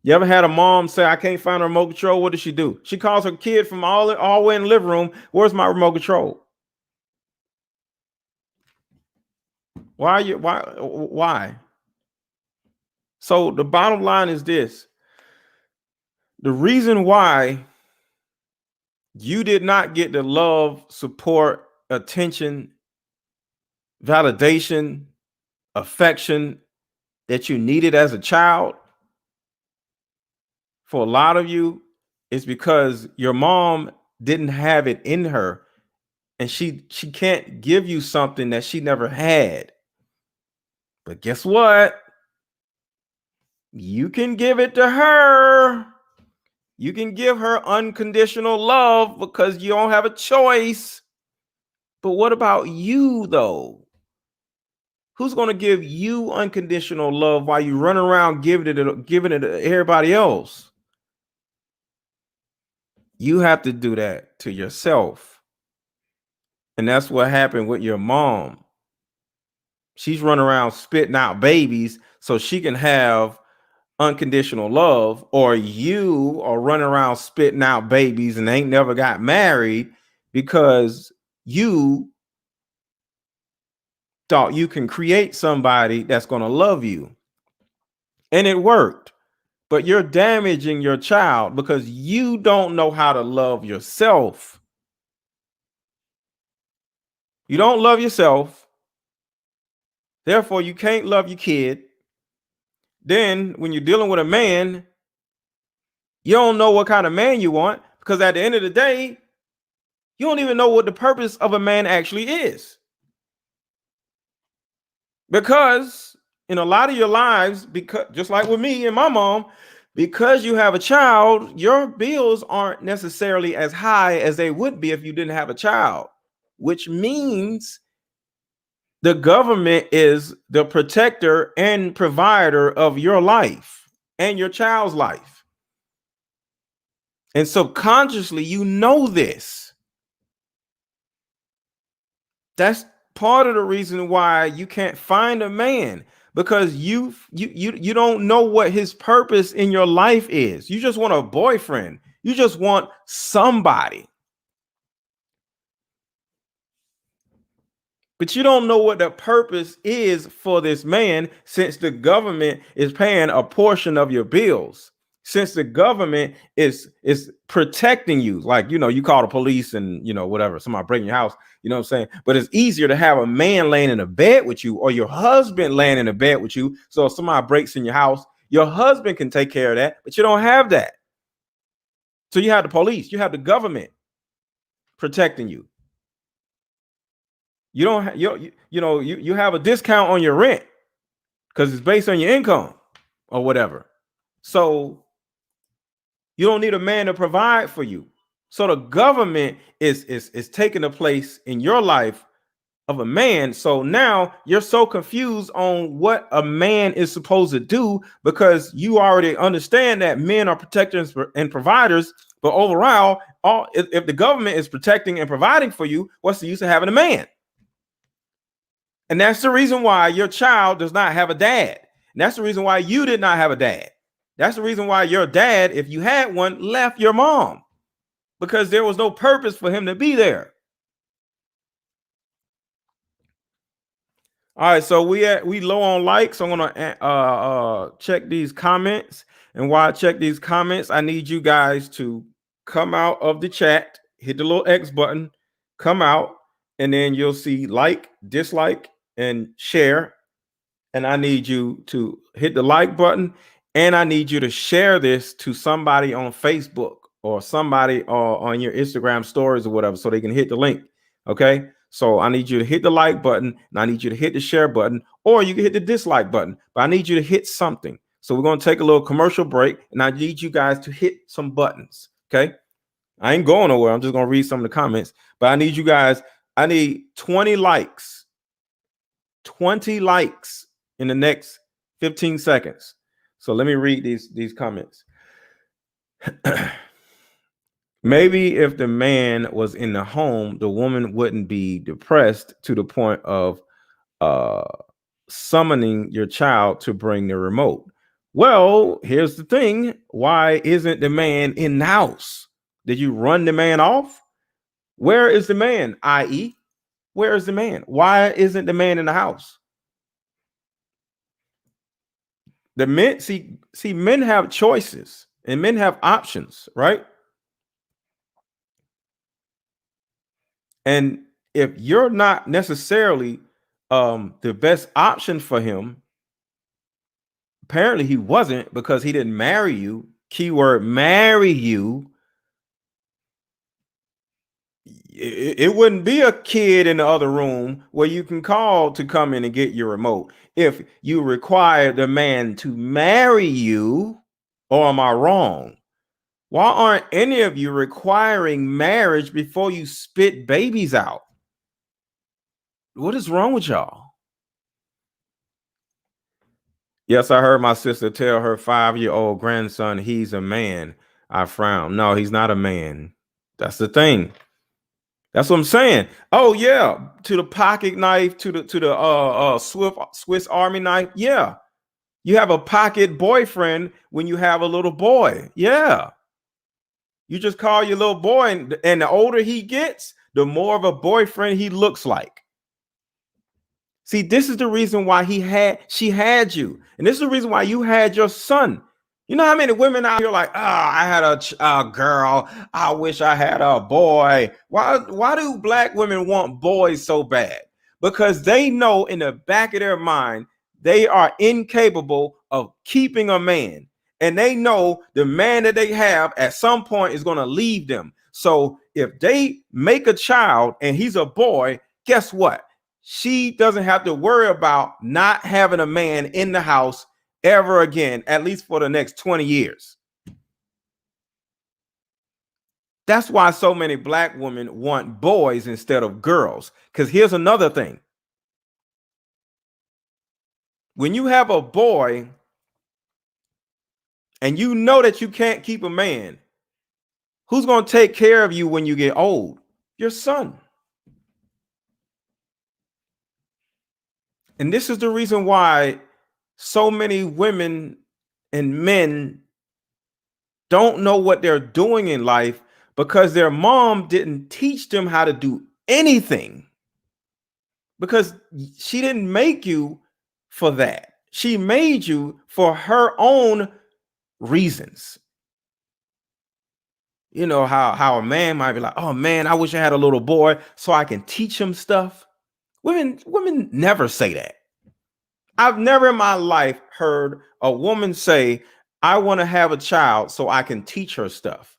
Speaker 1: You ever had a mom say, "I can't find a remote control"? What does she do? She calls her kid from all the way in the living room. "Where's my remote control?" Why? So the bottom line is this: the reason why you did not get the love, support, attention, validation, affection that you needed as a child, for a lot of you, is because your mom didn't have it in her, and she can't give you something that she never had. But guess what? You can give it to her. You can give her unconditional love because you don't have a choice. But what about you, though? Who's going to give you unconditional love while you run around giving it to everybody else? You have to do that to yourself. And that's what happened with your mom. She's running around spitting out babies so she can have unconditional love, or you are running around spitting out babies and ain't never got married because you thought you can create somebody that's going to love you. And it worked. But you're damaging your child because you don't know how to love yourself. You don't love yourself. Therefore, you can't love your kid. Then when you're dealing with a man, you don't know what kind of man you want, because at the end of the day, you don't even know what the purpose of a man actually is. Because in a lot of your lives, because just like with me and my mom, because you have a child, your bills aren't necessarily as high as they would be if you didn't have a child, which means the government is the protector and provider of your life and your child's life. And subconsciously, you know this. That's part of the reason why you can't find a man, because you don't know what his purpose in your life is. You just want a boyfriend. You just want somebody. But you don't know what the purpose is for this man, since the government is paying a portion of your bills. Since the government is protecting you, like, you call the police and, whatever, somebody breaking your house, you know what I'm saying? But it's easier to have a man laying in a bed with you, or your husband laying in a bed with you. So if somebody breaks in your house, your husband can take care of that, but you don't have that. So you have the police, you have the government protecting you. You don't you have a discount on your rent because it's based on your income or whatever. So you don't need a man to provide for you. So the government is taking the place in your life of a man. So now you're so confused on what a man is supposed to do, because you already understand that men are protectors and providers. But overall, if the government is protecting and providing for you, what's the use of having a man? And that's the reason why your child does not have a dad. And that's the reason why you did not have a dad. That's the reason why your dad, if you had one, left your mom, because there was no purpose for him to be there. All right, so we low on likes. So I'm gonna check these comments, and while I check these comments, I need you guys to come out of the chat, hit the little X button, come out, and then you'll see like, dislike, and share. And I need you to hit the like button, and I need you to share this to somebody on Facebook or somebody on your Instagram stories or whatever, so they can hit the link. Okay. So I need you to hit the like button, and I need you to hit the share button, or you can hit the dislike button, but I need you to hit something. So we're going to take a little commercial break, and I need you guys to hit some buttons. Okay. I ain't going nowhere. I'm just going to read some of the comments, but I need you guys, I need 20 likes. 20 likes in the next 15 seconds. So let me read these comments. Maybe if the man was in the home, the woman wouldn't be depressed to the point of summoning your child to bring the remote. Well, here's the thing. Why isn't the man in the house? Did you run the man off? Where is the man? I.e., where is the man? Why isn't the man in the house? The men, see, men have choices and men have options, right? And if you're not necessarily the best option for him, apparently he wasn't, because he didn't marry you. Keyword marry you. It wouldn't be a kid in the other room where you can call to come in and get your remote if you require the man to marry you. Or am I wrong? Why aren't any of you requiring marriage before you spit babies out? What is wrong with y'all? Yes, I heard my sister tell her 5-year-old grandson he's a man. I frown. No, he's not a man. That's the thing. That's what I'm saying. Oh yeah, to the pocket knife, to the Swiss Army knife. Yeah, you have a pocket boyfriend when you have a little boy. Yeah, you just call your little boy, and the older he gets, the more of a boyfriend he looks like. See, this is the reason why she had you, and this is the reason why you had your son. You know how many women out here like, oh, I had a girl. I wish I had a boy. Why do black women want boys so bad? Because they know in the back of their mind they are incapable of keeping a man, and they know the man that they have at some point is going to leave them. So if they make a child and he's a boy, guess what? She doesn't have to worry about not having a man in the house ever again, at least for the next 20 years. That's why so many black women want boys instead of girls. Because here's another thing. When you have a boy and you know that you can't keep a man, who's going to take care of you when you get old? Your son. And this is the reason why so many women and men don't know what they're doing in life, because their mom didn't teach them how to do anything, because she didn't make you for that. She made you for her own reasons. You know how a man might be like, oh man, I wish I had a little boy so I can teach him stuff. Women never say that. I've never in my life heard a woman say, I want to have a child so I can teach her stuff.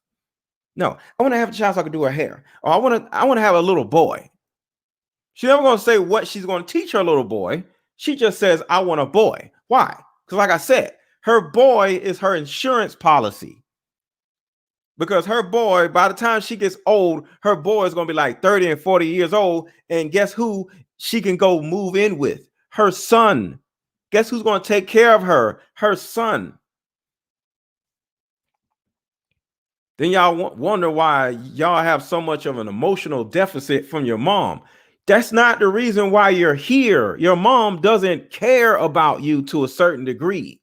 Speaker 1: No, I want to have a child so I can do her hair. Or I want to have a little boy. She's never going to say what she's going to teach her little boy. She just says, I want a boy. Why? Because like I said, her boy is her insurance policy. Because her boy, by the time she gets old, her boy is going to be like 30 and 40 years old. And guess who she can go move in with? Her son. Guess who's going to take care of her? Her son. Then y'all wonder why y'all have so much of an emotional deficit from your mom. That's not the reason why you're here. Your mom doesn't care about you to a certain degree.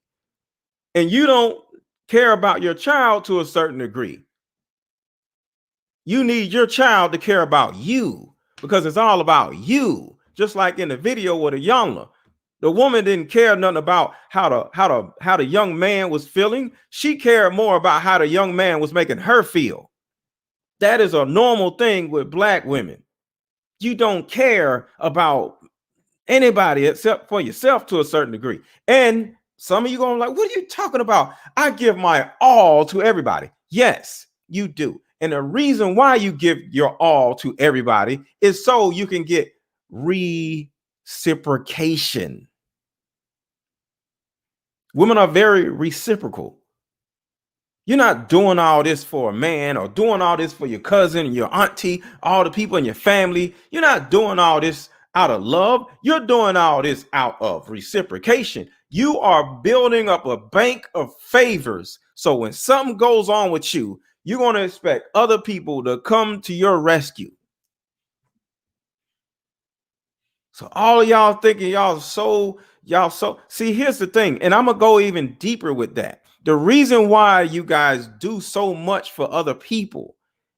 Speaker 1: And you don't care about your child to a certain degree. You need your child to care about you, because it's all about you. Just like in the video with Iyanla, the woman didn't care nothing about how the young man was feeling. She cared more about how the young man was making her feel. That is a normal thing with black women. You don't care about anybody except for yourself to a certain degree. And some of you going like, what are you talking about? I give my all to everybody. Yes, you do. And the reason why you give your all to everybody is so you can get reciprocation. Women are very reciprocal. You're not doing all this for a man or doing all this for your cousin and your auntie, all the people in your family. You're not doing all this out of love. You're doing all this out of reciprocation. You are building up a bank of favors. So when something goes on with you, you're going to expect other people to come to your rescue. So all of y'all thinking y'all so see, here's the thing, and I'm gonna go even deeper with that. The reason why you guys do so much for other people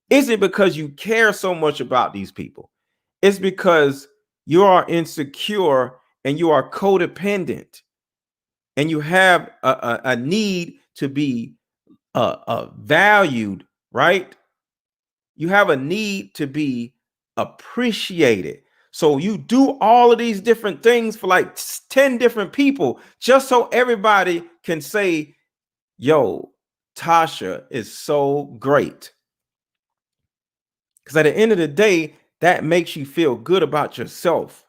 Speaker 1: isn't because you care so much about these people. It's because you are insecure and you are codependent, and you have a need to be valued, right? You have a need to be appreciated. So you do all of these different things for like 10 different people just so everybody can say, yo, Tasha is so great. Because at the end of the day, that makes you feel good about yourself.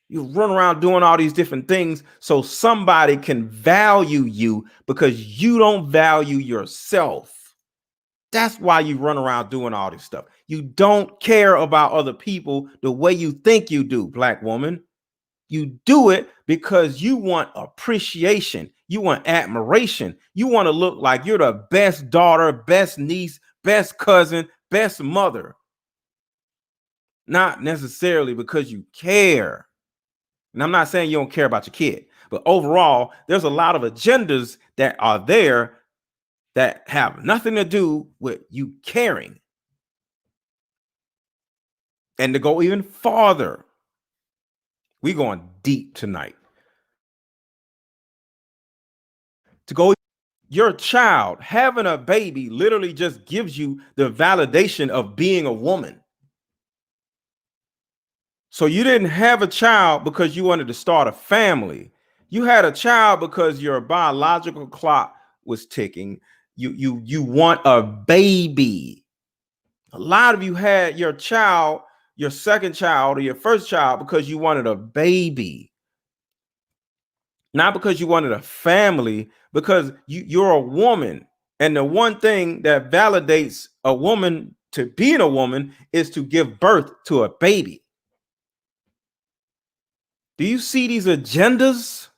Speaker 1: You run around doing all these different things so somebody can value you, because you don't value yourself. That's why you run around doing all this stuff. You don't care about other people the way you think you do, black woman. You do it because you want appreciation. You want admiration. You want to look like you're the best daughter, best niece, best cousin, best mother. Not necessarily because you care. And I'm not saying you don't care about your kid, but overall, there's a lot of agendas that are there that have nothing to do with you caring. And to go even farther, we're going deep tonight. To go, your child having a baby literally just gives you the validation of being a woman. So you didn't have a child because you wanted to start a family. You had a child because your biological clock was ticking. You want a baby. A lot of you had your child, your second child or your first child because you wanted a baby. Not because you wanted a family, because you're a woman. And the one thing that validates a woman to being a woman is to give birth to a baby. Do you see these agendas?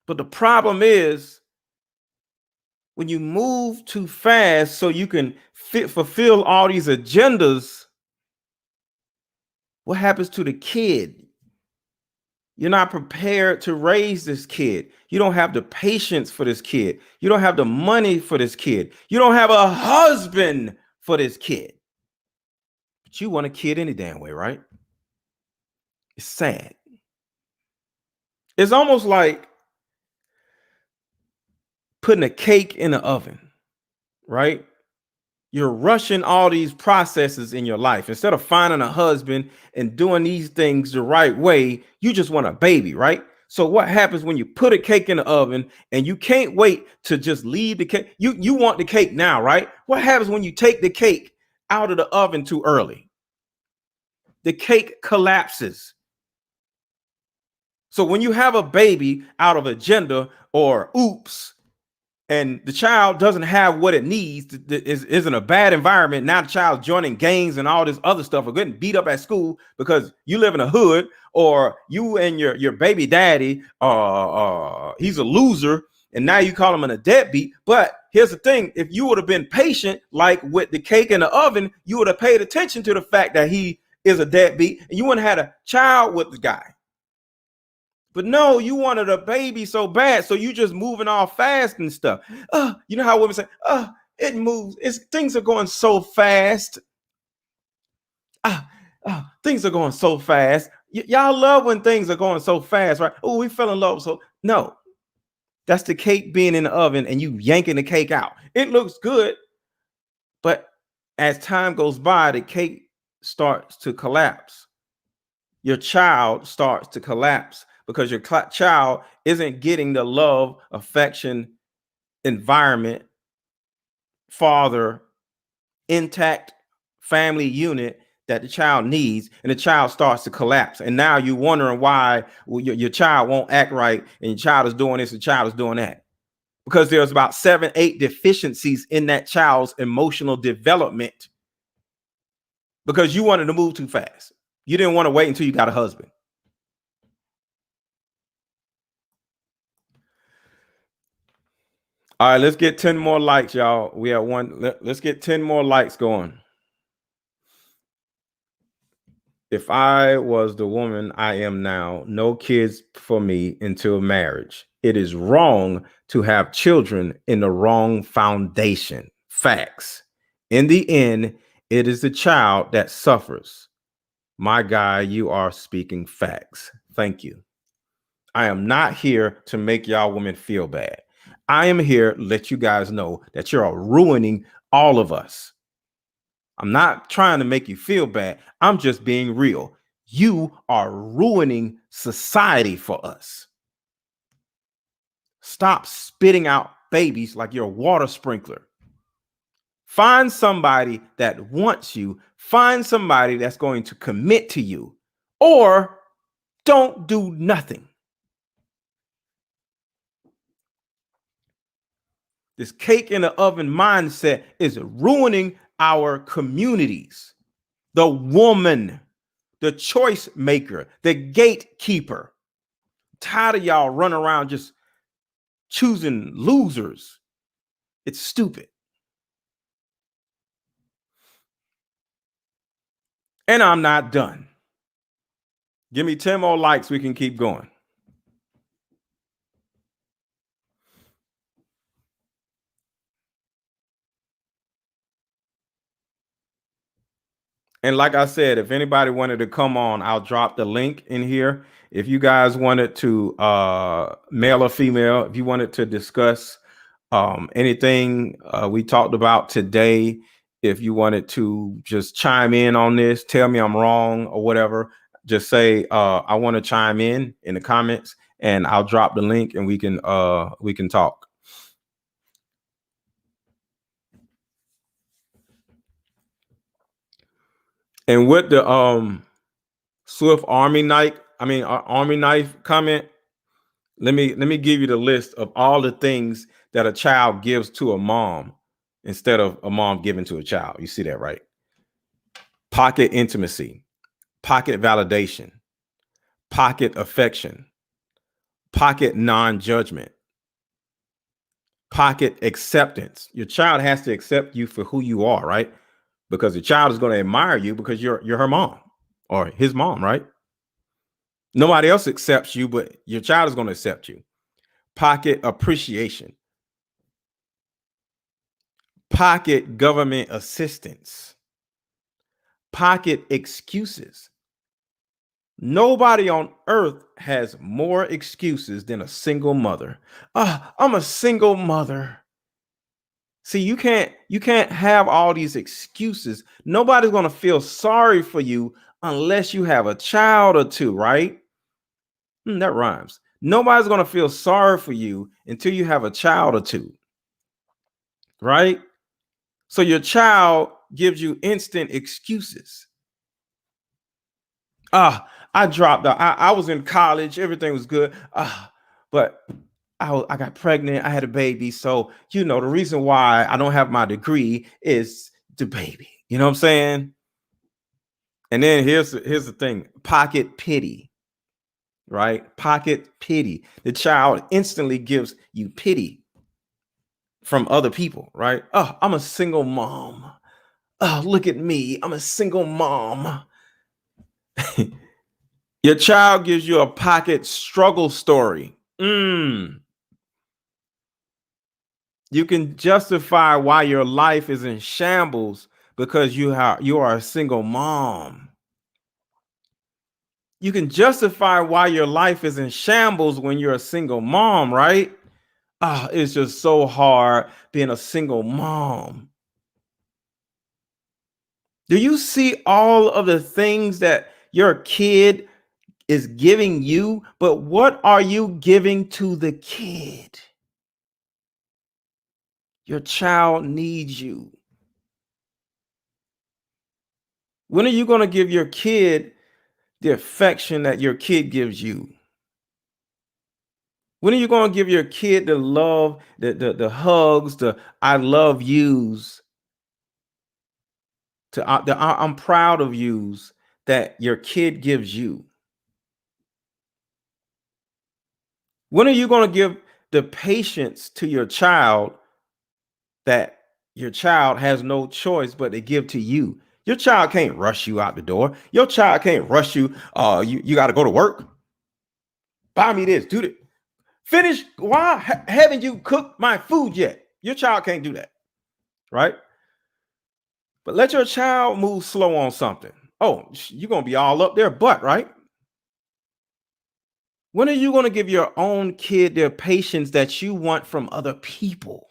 Speaker 1: But the problem is when you move too fast so you can fulfill all these agendas, what happens to the kid? You're not prepared to raise this kid. You don't have the patience for this kid. You don't have the money for this kid. You don't have a husband for this kid. But you want a kid any damn way, right? It's sad. It's almost like putting a cake in the oven, right? You're rushing all these processes in your life. Instead of finding a husband and doing these things the right way, you just want a baby, right? So what happens when you put a cake in the oven and you can't wait to just leave the cake? You want the cake now, right? What happens when you take the cake out of the oven too early? The cake collapses. So when you have a baby out of agenda or oops, and the child doesn't have what it needs, is in a bad environment. Now the child's joining gangs and all this other stuff, or getting beat up at school because you live in a hood, or you and your baby daddy, he's a loser, and now you call him a deadbeat. But here's the thing: if you would have been patient, like with the cake in the oven, you would have paid attention to the fact that he is a deadbeat, and you wouldn't have had a child with the guy. But no, you wanted a baby so bad, so you just moving all fast and stuff. You know how women say, it moves. Things are going so fast. Things are going so fast. Y'all love when things are going so fast, right? Oh, we fell in love. So no, that's the cake being in the oven and you yanking the cake out. It looks good, but as time goes by, the cake starts to collapse. Your child starts to collapse because your child isn't getting the love, affection, environment, father, intact family unit that the child needs, and the child starts to collapse. And now you're wondering why your child won't act right, and your child is doing this, and child is doing that. Because there's about 7-8 deficiencies in that child's emotional development because you wanted to move too fast. You didn't want to wait until you got a husband. All right, let's get 10 more likes, y'all. We have one. Let's get 10 more likes going. If I was the woman I am now, no kids for me until marriage. It is wrong to have children in the wrong foundation. Facts. In the end, it is the child that suffers. My guy, you are speaking facts. Thank you. I am not here to make y'all women feel bad. I am here to let you guys know that you're ruining all of us. I'm not trying to make you feel bad. I'm just being real. You are ruining society for us. Stop spitting out babies like you're a water sprinkler. Find somebody that wants you. Find somebody that's going to commit to you, or don't do nothing. This cake in the oven mindset is ruining our communities. The woman, the choice maker, the gatekeeper. Tired of y'all running around just choosing losers. It's stupid. And I'm not done. Give me 10 more likes. We can keep going. And like I said, if anybody wanted to come on, I'll drop the link in here. If you guys wanted to, male or female, if you wanted to discuss anything we talked about today, if you wanted to just chime in on this, tell me I'm wrong or whatever, just say I want to chime in the comments, and I'll drop the link and we can talk. And with the Swift Army knife, Army knife comment, let me give you the list of all the things that a child gives to a mom instead of a mom giving to a child. You see that, right? Pocket intimacy, pocket validation, pocket affection, pocket non-judgment, pocket acceptance. Your child has to accept you for who you are, right? Because the child is going to admire you because you're her mom or his mom, right? Nobody else accepts you, but your child is going to accept you. Pocket appreciation, pocket government assistance, pocket excuses. Nobody on earth has more excuses than a single mother. I'm a single mother. See, you can't have all these excuses. Nobody's going to feel sorry for you unless you have a child or two, right? That rhymes. Nobody's going to feel sorry for you until you have a child or two, right? So your child gives you instant excuses. I dropped out. I was in college. Everything was good. But I got pregnant. I had a baby. So, the reason why I don't have my degree is the baby. You know what I'm saying? And then here's the thing. Pocket pity, right? Pocket pity. The child instantly gives you pity from other people, right? I'm a single mom. Look at me. I'm a single mom. Your child gives you a pocket struggle story. You can justify why your life is in shambles because you are a single mom. You can justify why your life is in shambles when you're a single mom, right? It's just so hard being a single mom. Do you see all of the things that your kid is giving you? But what are you giving to the kid? Your child needs you. When are you going to give your kid the affection that your kid gives you? When are you going to give your kid the love, the hugs, the I love yous, the I'm proud of yous that your kid gives you? When are you going to give the patience to your child that your child has no choice but to give to you? Your child can't rush you out the door. Your child can't rush you. You got to go to work. Buy me this, do that. Finish. Why haven't you cooked my food yet? Your child can't do that, right? But let your child move slow on something. Oh, you're going to be all up their butt, right? When are you going to give your own kid the patience that you want from other people?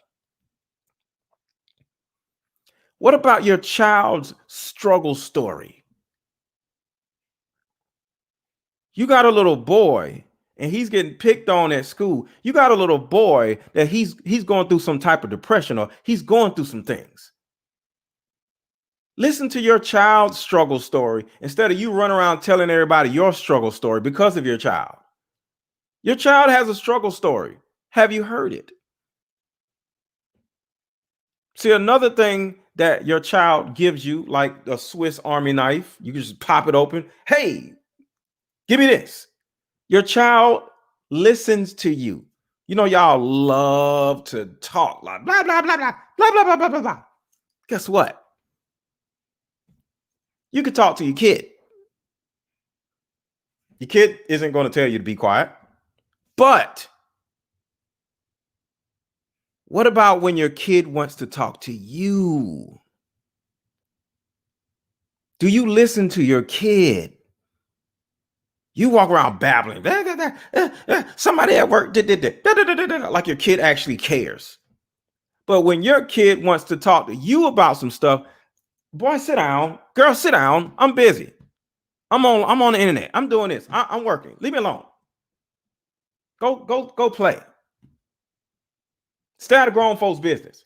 Speaker 1: What about your child's struggle story? You got a little boy and he's getting picked on at school. You got a little boy that he's going through some type of depression or he's going through some things. Listen to your child's struggle story instead of you run around telling everybody your struggle story because of your child. Your child has a struggle story. Have you heard it? See, another thing that your child gives you, like a Swiss Army knife, you can just pop it open. Hey, give me this. Your child listens to you. You know, y'all love to talk like blah, blah, blah, blah, blah, blah, blah, blah, blah, blah. Guess what? You can talk to your kid. Your kid isn't going to tell you to be quiet. But what about when your kid wants to talk to you? Do you listen to your kid? You walk around babbling. Somebody at work did like your kid actually cares. But when your kid wants to talk to you about some stuff, boy, sit down. Girl, sit down. I'm busy. I'm on the internet. I'm doing this. I'm working. Leave me alone. Go play. Stay out of grown folks' business.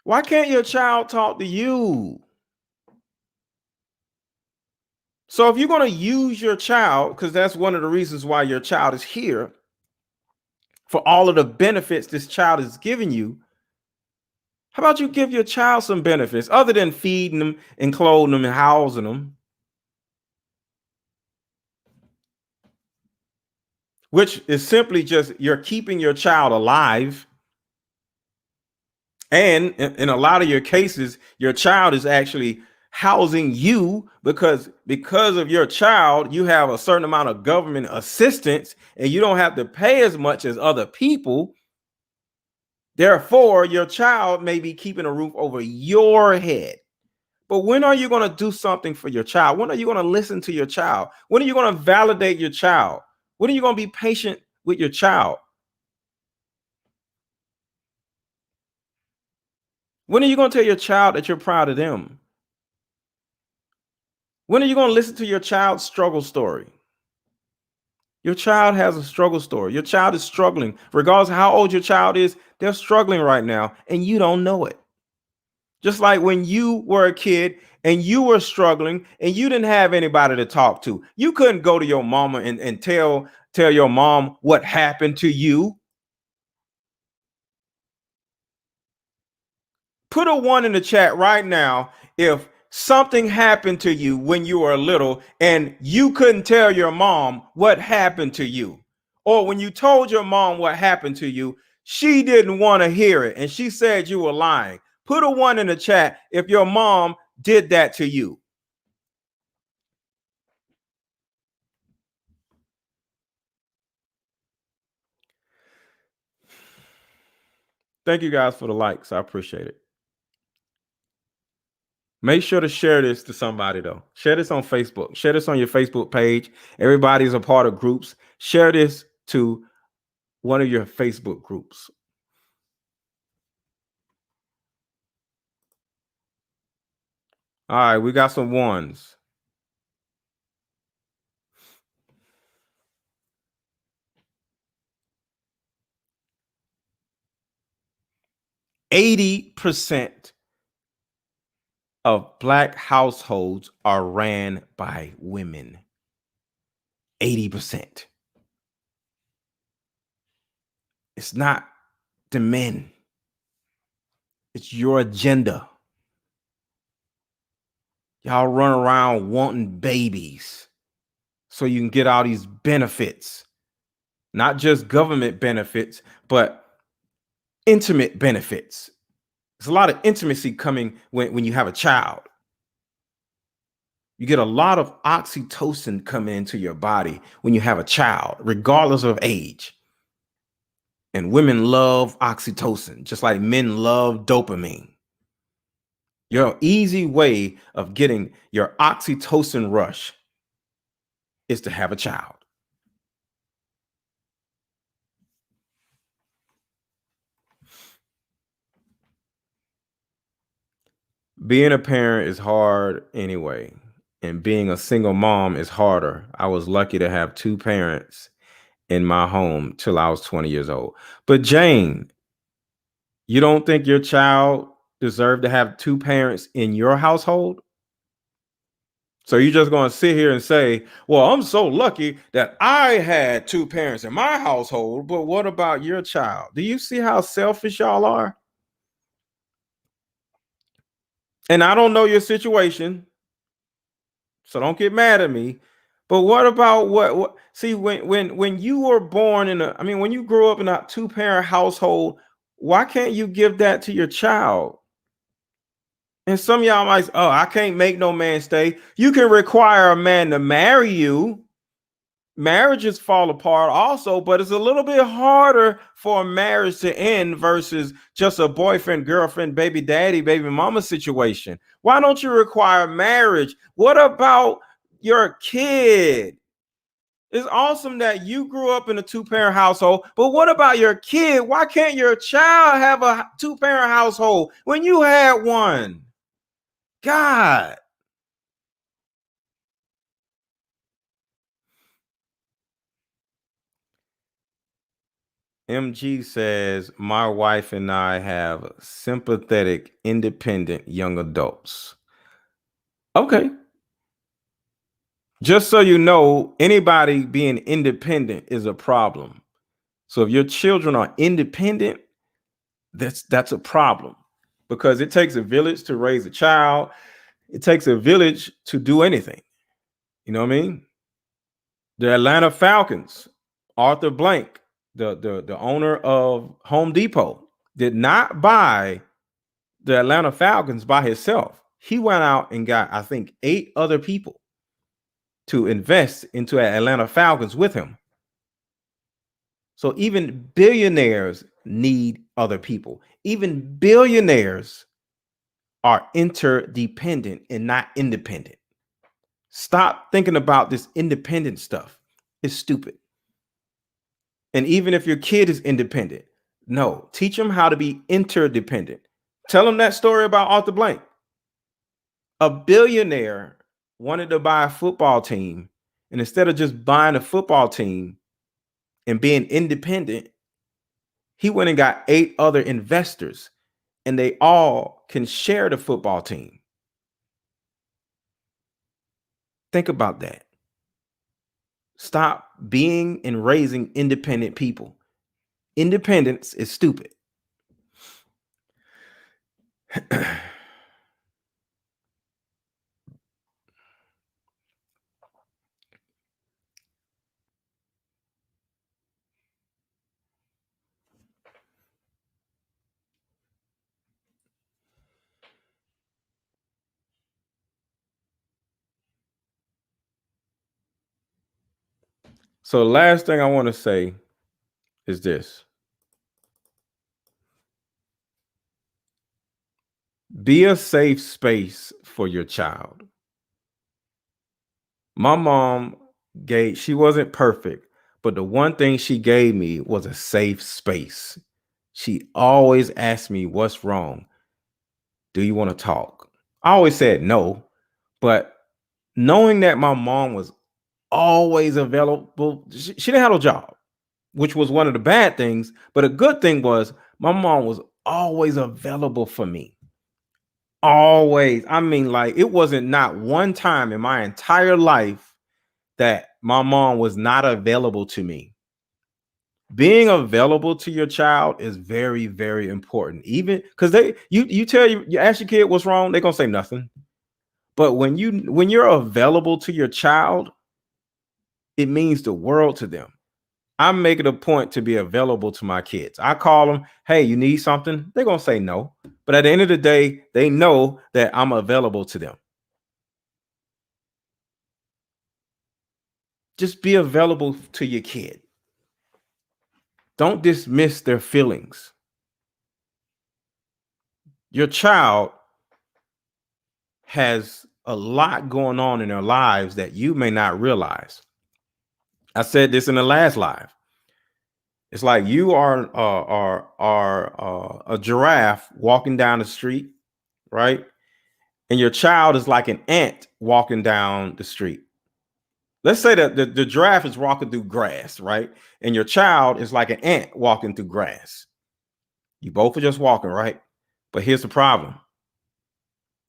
Speaker 1: Why can't your child talk to you? So if you're going to use your child, because that's one of the reasons why your child is here, for all of the benefits this child is giving you, how about you give your child some benefits other than feeding them and clothing them and housing them? Which is simply just you're keeping your child alive. And in a lot of your cases, your child is actually housing you because of your child, you have a certain amount of government assistance and you don't have to pay as much as other people. Therefore, your child may be keeping a roof over your head. But when are you going to do something for your child? When are you going to listen to your child? When are you going to validate your child? When are you going to be patient with your child? When are you going to tell your child that you're proud of them? When are you going to listen to your child's struggle story? Your child has a struggle story. Your child is struggling. Regardless of how old your child is, they're struggling right now, and you don't know it. Just like when you were a kid and you were struggling and you didn't have anybody to talk to. You couldn't go to your mama and tell your mom what happened to you. Put a 1 in the chat right now if something happened to you when you were little and you couldn't tell your mom what happened to you. Or when you told your mom what happened to you, she didn't want to hear it and she said you were lying. Put a 1 in the chat if your mom did that to you. Thank you guys for the likes. I appreciate it. Make sure to share this to somebody, though. Share this on Facebook. Share this on your Facebook page. Everybody's a part of groups. Share this to one of your Facebook groups. All right, we got some 1s. %80 of Black households are ran by women. 80%. It's not the men. It's your agenda. Y'all run around wanting babies so you can get all these benefits. Not just government benefits, but intimate benefits. There's a lot of intimacy coming when you have a child. You get a lot of oxytocin coming into your body when you have a child, regardless of age. And women love oxytocin, just like men love dopamine. Your easy way of getting your oxytocin rush is to have a child. Being a parent is hard anyway, and being a single mom is harder. I was lucky to have 2 parents in my home till I was 20 years old. But Jane, you don't think your child deserved to have 2 parents in your household? So you're just going to sit here and say, well, I'm so lucky that I had 2 parents in my household, but what about your child? Do you see how selfish y'all are? And I don't know your situation, so don't get mad at me. But what about what see when you were born in a, I mean, when you grew up in a two-parent household, why can't you give that to your child? And some of y'all might say, oh, I can't make no man stay. You can require a man to marry you. Marriages fall apart also, but it's a little bit harder for a marriage to end versus just a boyfriend, girlfriend, baby daddy, baby mama situation. Why don't you require marriage? What about your kid? It's awesome that you grew up in a two-parent household, but what about your kid? Why can't your child have a two-parent household when you had one? God. MG says, my wife and I have sympathetic, independent young adults. Okay. Just so you know, anybody being independent is a problem. So if your children are independent, that's a problem, because it takes a village to raise a child. It takes a village to do anything. You know what I mean? The Atlanta Falcons, Arthur Blank, the owner of Home Depot, did not buy the Atlanta Falcons by himself. He went out and got, I think, 8 other people to invest into Atlanta Falcons with him. So even billionaires need other people. Even billionaires are interdependent and not independent. Stop thinking about this independent stuff. It's stupid. And even if your kid is independent, no, teach them how to be interdependent. Tell them that story about Arthur Blank. A billionaire wanted to buy a football team, and instead of just buying a football team and being independent, he went and got 8 other investors, and they all can share the football team. Think about that. Stop being and raising independent people. Independence is stupid. So the last thing I want to say is this. Be a safe space for your child. My mom she wasn't perfect, but the one thing she gave me was a safe space. She always asked me, what's wrong? Do you want to talk? I always said no, but knowing that my mom was always available, she didn't have a job, which was one of the bad things. But a good thing was my mom was always available for me. Always. I mean, like, it wasn't not one time in my entire life that my mom was not available to me. Being available to your child is very, very important. Even because you ask your kid what's wrong, they're gonna say nothing. But when you're available to your child, it means the world to them. I'm making a point to be available to my kids. I call them, hey, you need something? They're gonna say no. But at the end of the day, they know that I'm available to them. Just be available to your kid. Don't dismiss their feelings. Your child has a lot going on in their lives that you may not realize. I said this in the last live. It's like you are a giraffe walking down the street, right? And your child is like an ant walking down the street. Let's say that the giraffe is walking through grass, right? And your child is like an ant walking through grass. You both are just walking, right? But here's the problem.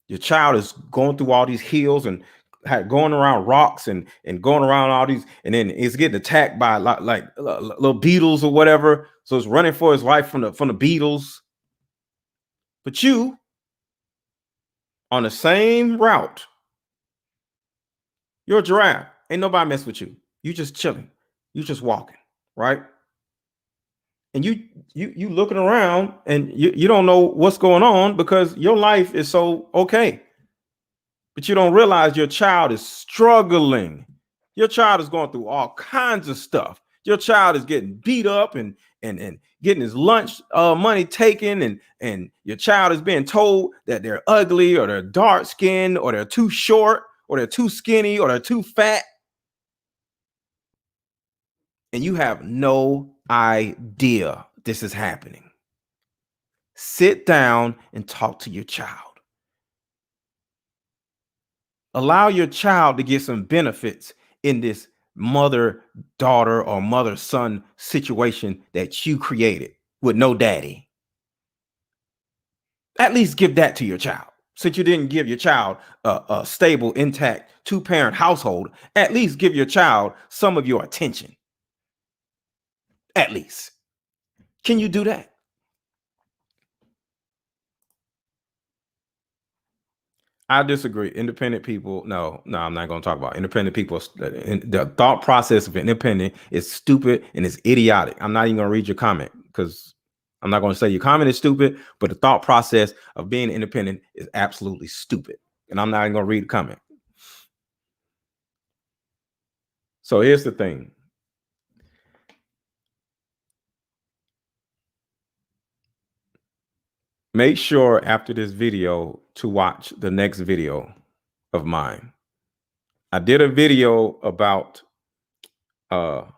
Speaker 1: Your child is going through all these hills and going around rocks and going around all these, and then it's getting attacked by like little beetles or whatever. So it's running for his life from the beetles. But you on the same route. You're a giraffe. Ain't nobody mess with you. You just chilling. You just walking, right? And you looking around and you don't know what's going on because your life is so okay. But you don't realize your child is struggling. Your child is going through all kinds of stuff. Your child is getting beat up and getting his lunch money taken, and your child is being told that they're ugly or they're dark skinned or they're too short or they're too skinny or they're too fat. And you have no idea this is happening. Sit down and talk to your child. Allow your child to get some benefits in this mother daughter or mother son situation that you created with no daddy. At least give that to your child. Since you didn't give your child a stable, intact 2-parent household, at least give your child some of your attention. At least. Can you do that? I disagree. Independent people, no, I'm not going to talk about independent people. The thought process of independent is stupid and it's idiotic. I'm not even going to read your comment because I'm not going to say your comment is stupid, but the thought process of being independent is absolutely stupid. And I'm not even going to read the comment. So here's the thing. Make sure after this video to watch the next video of mine. I did a video about what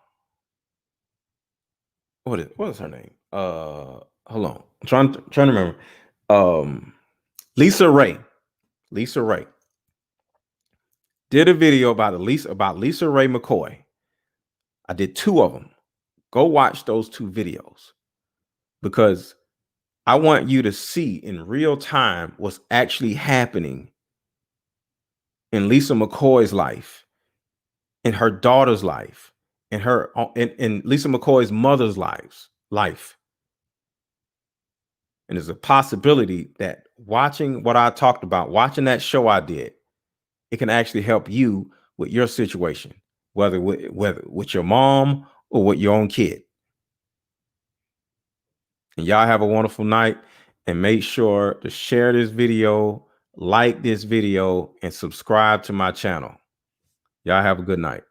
Speaker 1: is her name? Hold on. I'm trying to remember. Lisa Raye. Lisa Raye. Did a video about Lisa Raye McCoy. I did 2 of them. Go watch those 2 videos because I want you to see in real time what's actually happening in Lisa McCoy's life, in her daughter's life, in Lisa McCoy's mother's life. And there's a possibility that watching what I talked about, watching that show I did, it can actually help you with your situation, whether with your mom or with your own kid. And y'all have a wonderful night, and make sure to share this video, like this video, and subscribe to my channel. Y'all have a good night.